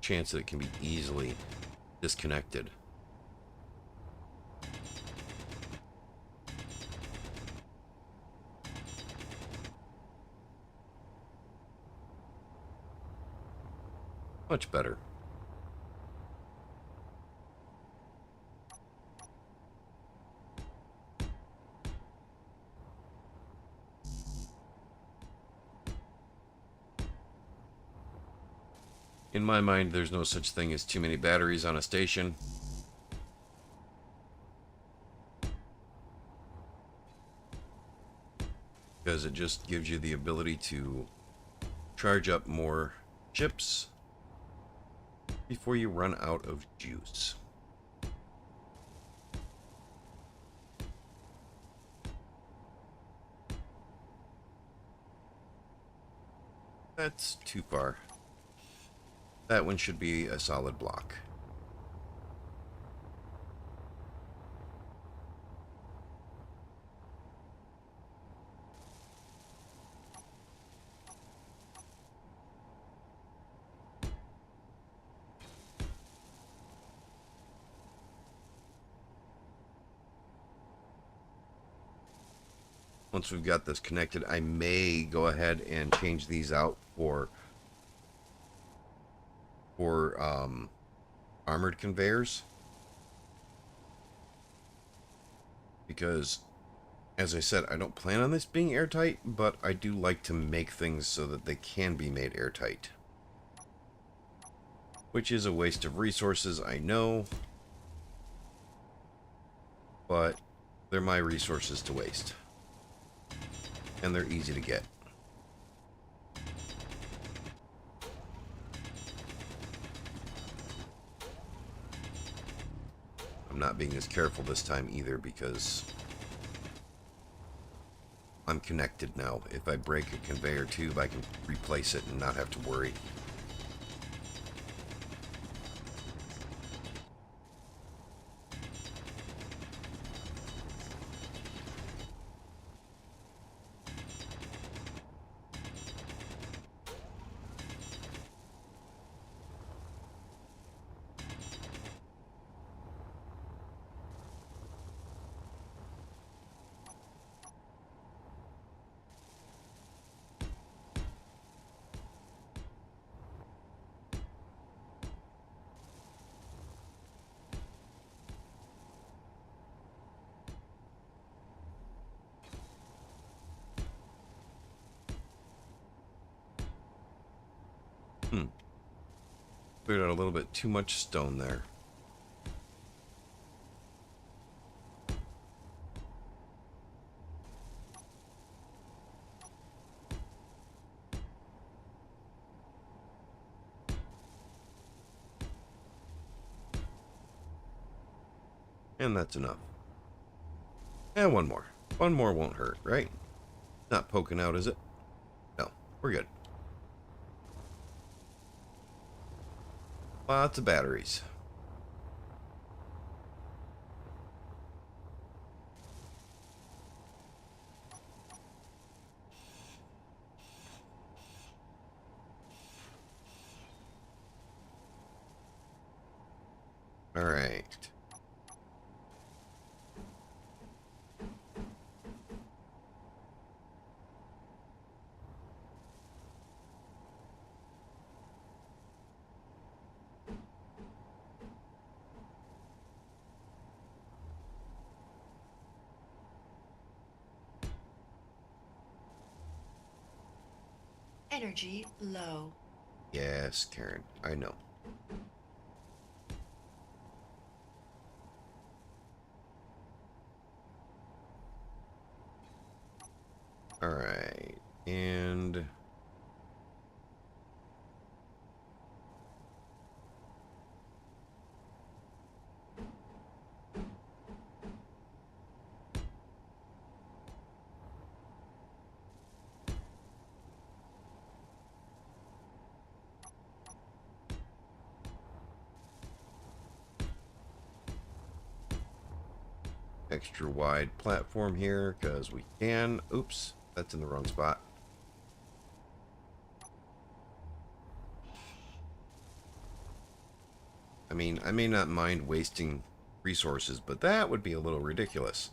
chance that it can be easily disconnected. Much better. In my mind, there's no such thing as too many batteries on a station. Because it just gives you the ability to charge up more chips before you run out of juice. That's too far. That one should be a solid block. Once we've got this connected, I may go ahead and change these out for armored conveyors, because as I said, I don't plan on this being airtight, but I do like to make things so that they can be made airtight, which is a waste of resources, I know, but they're my resources to waste, and they're easy to get. I'm not being as careful this time either because I'm connected now. If I break a conveyor tube, I can replace it and not have to worry. Cleared out a little bit too much stone there. And that's enough. And one more. One more won't hurt, right? Not poking out, is it? No, we're good. Lots of batteries. All right. Energy low. Yes, Karen, I know. All right, and extra wide platform here because we can. Oops, that's in the wrong spot. I mean, I may not mind wasting resources, but that would be a little ridiculous.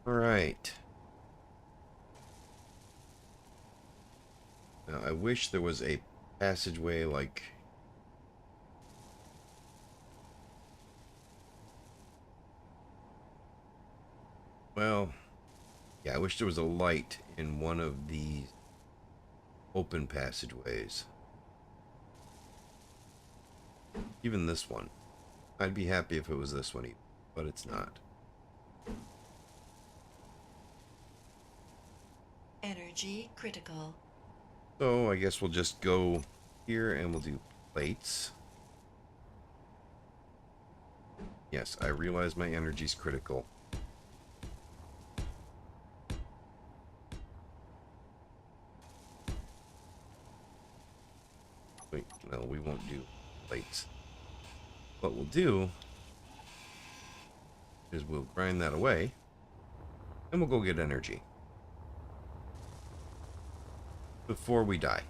All right. Now, I wish there was a passageway like... Well, yeah, I wish there was a light in one of these open passageways. Even this one. I'd be happy if it was this one, but it's not. Energy critical. So I guess we'll just go here and we'll do plates. Yes, I realize my energy's critical. Wait, no, we won't do plates. What we'll do is we'll grind that away and we'll go get energy before we die.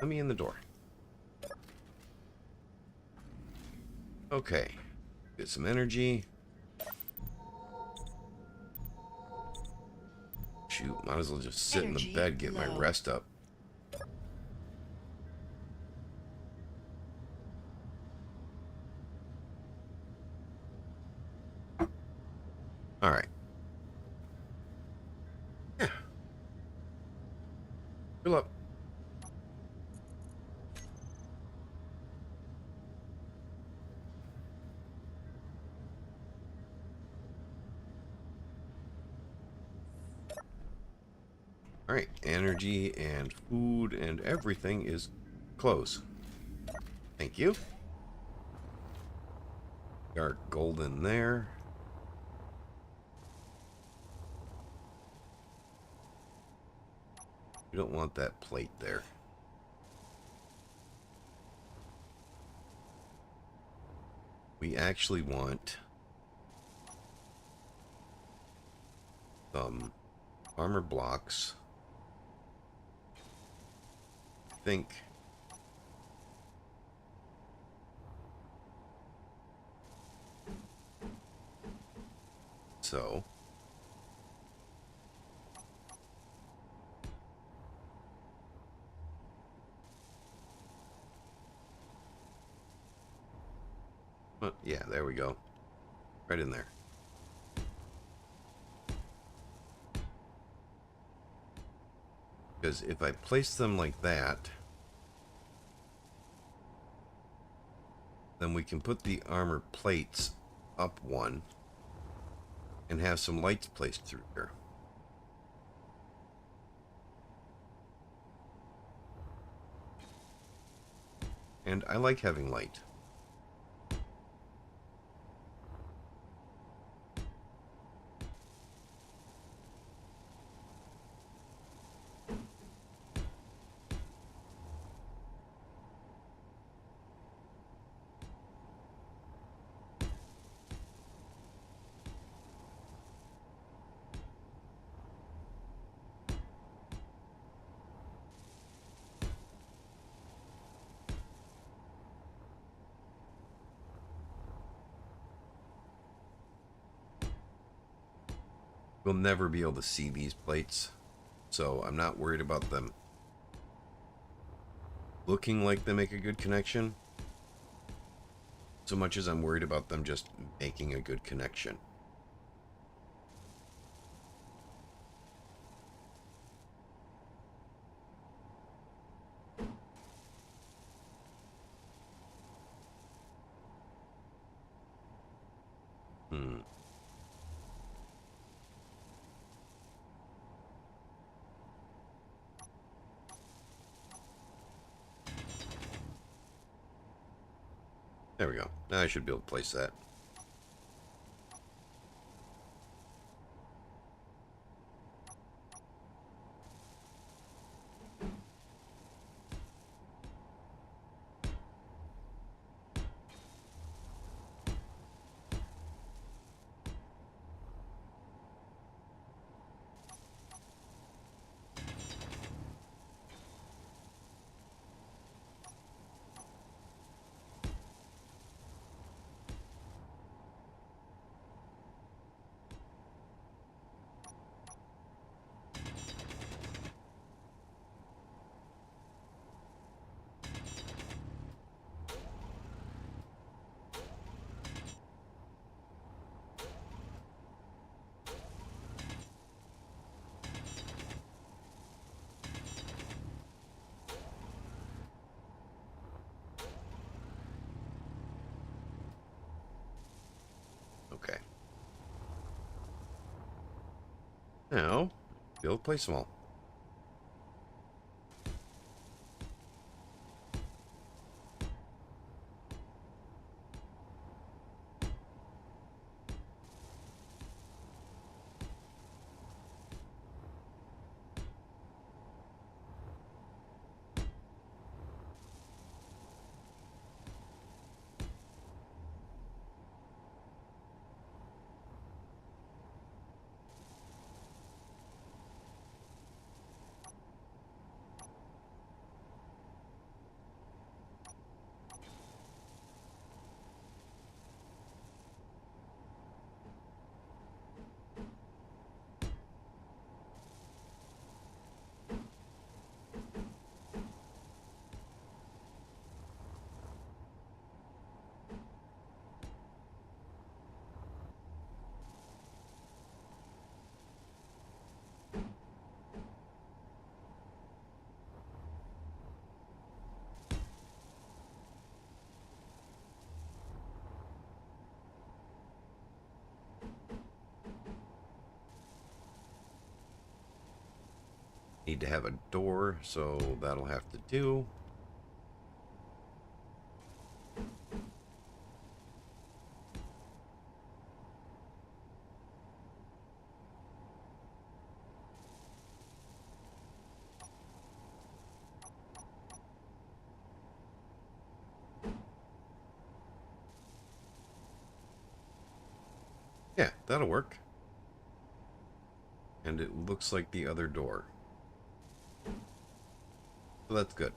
Let me in the door. Okay. Get some energy. Shoot, might as well just sit in the Energy bed, get my low. rest up. All right. Yeah. Fill up. All right, energy and food and everything is close. Thank you. Dark golden there. We don't want that plate there. We actually want some armor blocks. I think so. But yeah, there we go. Right in there. Because if I place them like that, then we can put the armor plates up one and have some lights placed through here. And I like having light. We'll never be able to see these plates, so I'm not worried about them looking like they make a good connection, so much as I'm worried about them just making a good connection. There we go. Now I should be able to place that. Okay. Now, be able to place them all. Need to have a door, so that'll have to do. Yeah, that'll work. And it looks like the other door. So that's good.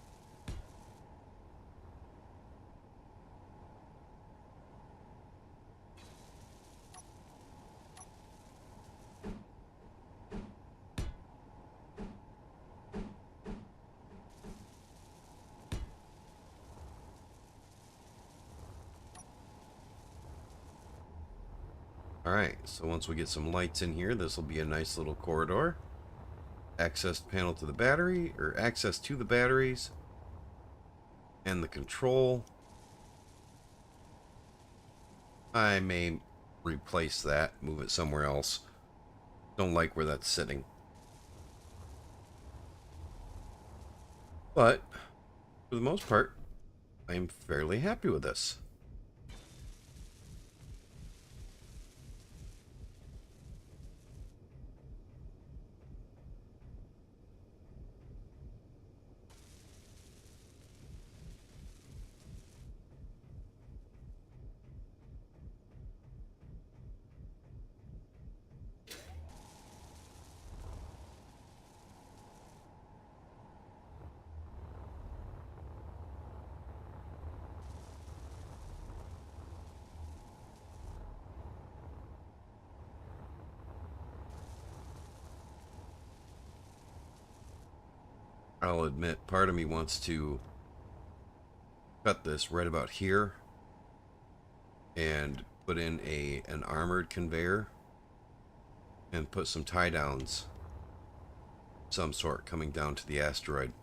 Alright, so once we get some lights in here, this will be a nice little corridor. Access panel to the battery, or access to the batteries. And the control. I may replace that, move it somewhere else. Don't like where that's sitting. But, for the most part, I'm fairly happy with this. I'll admit, part of me wants to cut this right about here and put in an armored conveyor and put some tie downs of some sort coming down to the asteroid.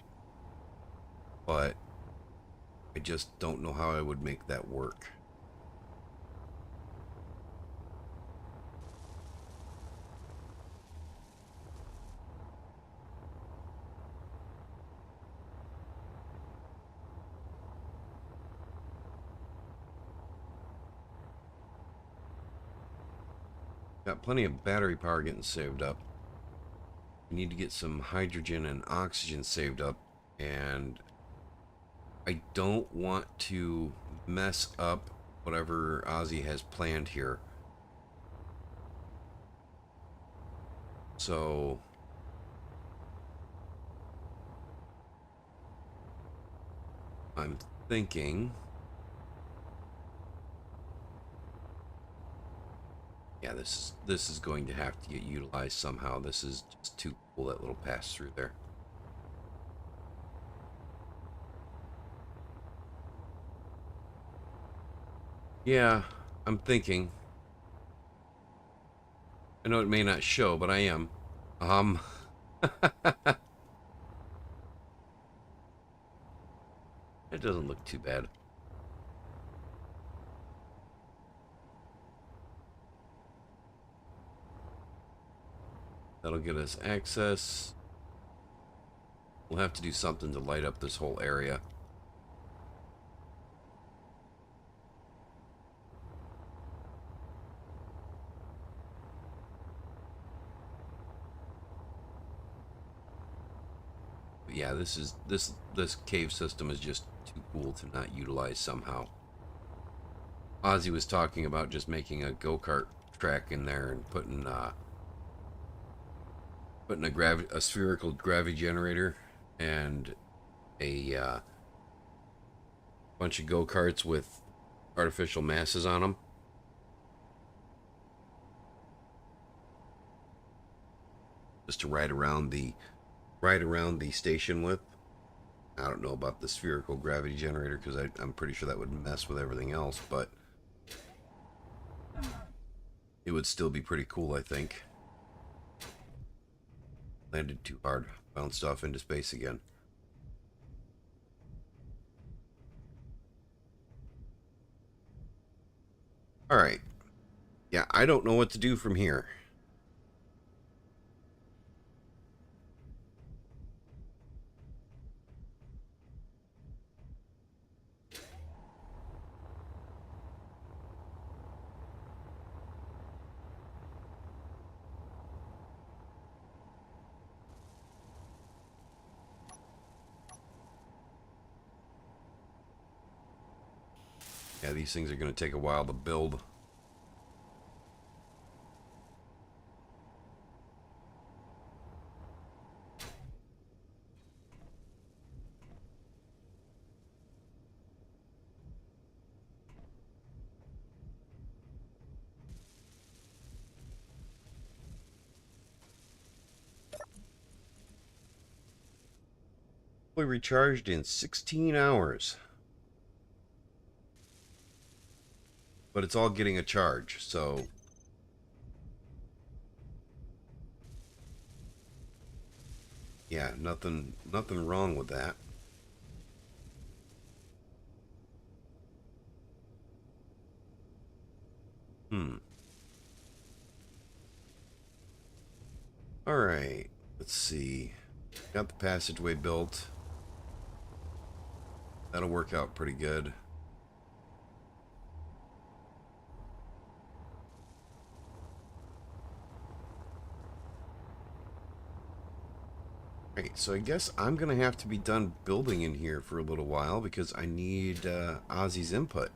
But I just don't know how I would make that work. Got plenty of battery power getting saved up. We need to get some hydrogen and oxygen saved up, and I don't want to mess up whatever Ozzy has planned here. So I'm thinking, yeah, this is going to have to get utilized somehow. This is just too cool, that little pass through there. Yeah, I'm thinking. I know it may not show, but I am. It doesn't look too bad. That'll get us access. We'll have to do something to light up this whole area. But yeah, this cave system is just too cool to not utilize somehow. Ozzy was talking about just making a go-kart track in there and putting a spherical gravity generator and a bunch of go-karts with artificial masses on them. Just to ride around the station with. I don't know about the spherical gravity generator because I'm pretty sure that would mess with everything else, but it would still be pretty cool, I think. Landed too hard. Bounced off into space again. Alright. Yeah, I don't know what to do from here. Yeah, these things are going to take a while to build. Fully recharged in 16 hours. But it's all getting a charge, so... yeah, nothing wrong with that. Alright, let's see. Got the passageway built. That'll work out pretty good. Right, so I guess I'm going to have to be done building in here for a little while because I need Ozzy's input.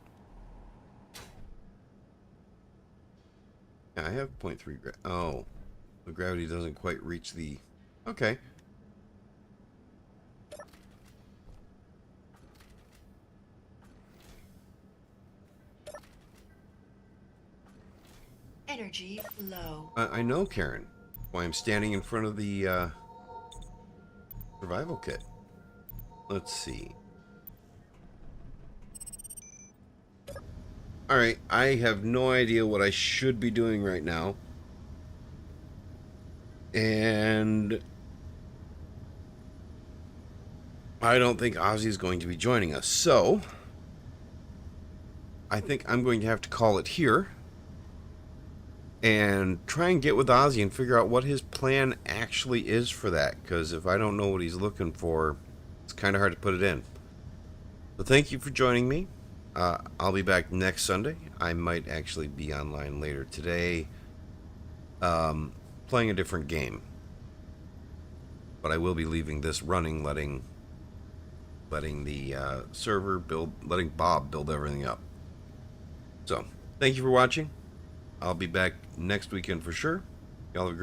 Yeah, I have 0.3 oh, the gravity doesn't quite reach the... okay. Energy low. I know, Karen. Why I'm standing in front of the survival kit. Let's see. Alright, I have no idea what I should be doing right now. And I don't think Ozzy's going to be joining us. So, I think I'm going to have to call it here. And try and get with Ozzy and figure out what his plan actually is for that. Because if I don't know what he's looking for, it's kind of hard to put it in. So thank you for joining me. I'll be back next Sunday. I might actually be online later today. Playing a different game. But I will be leaving this running, letting the server build, letting Bob build everything up. So, thank you for watching. I'll be back next weekend for sure. Y'all have a great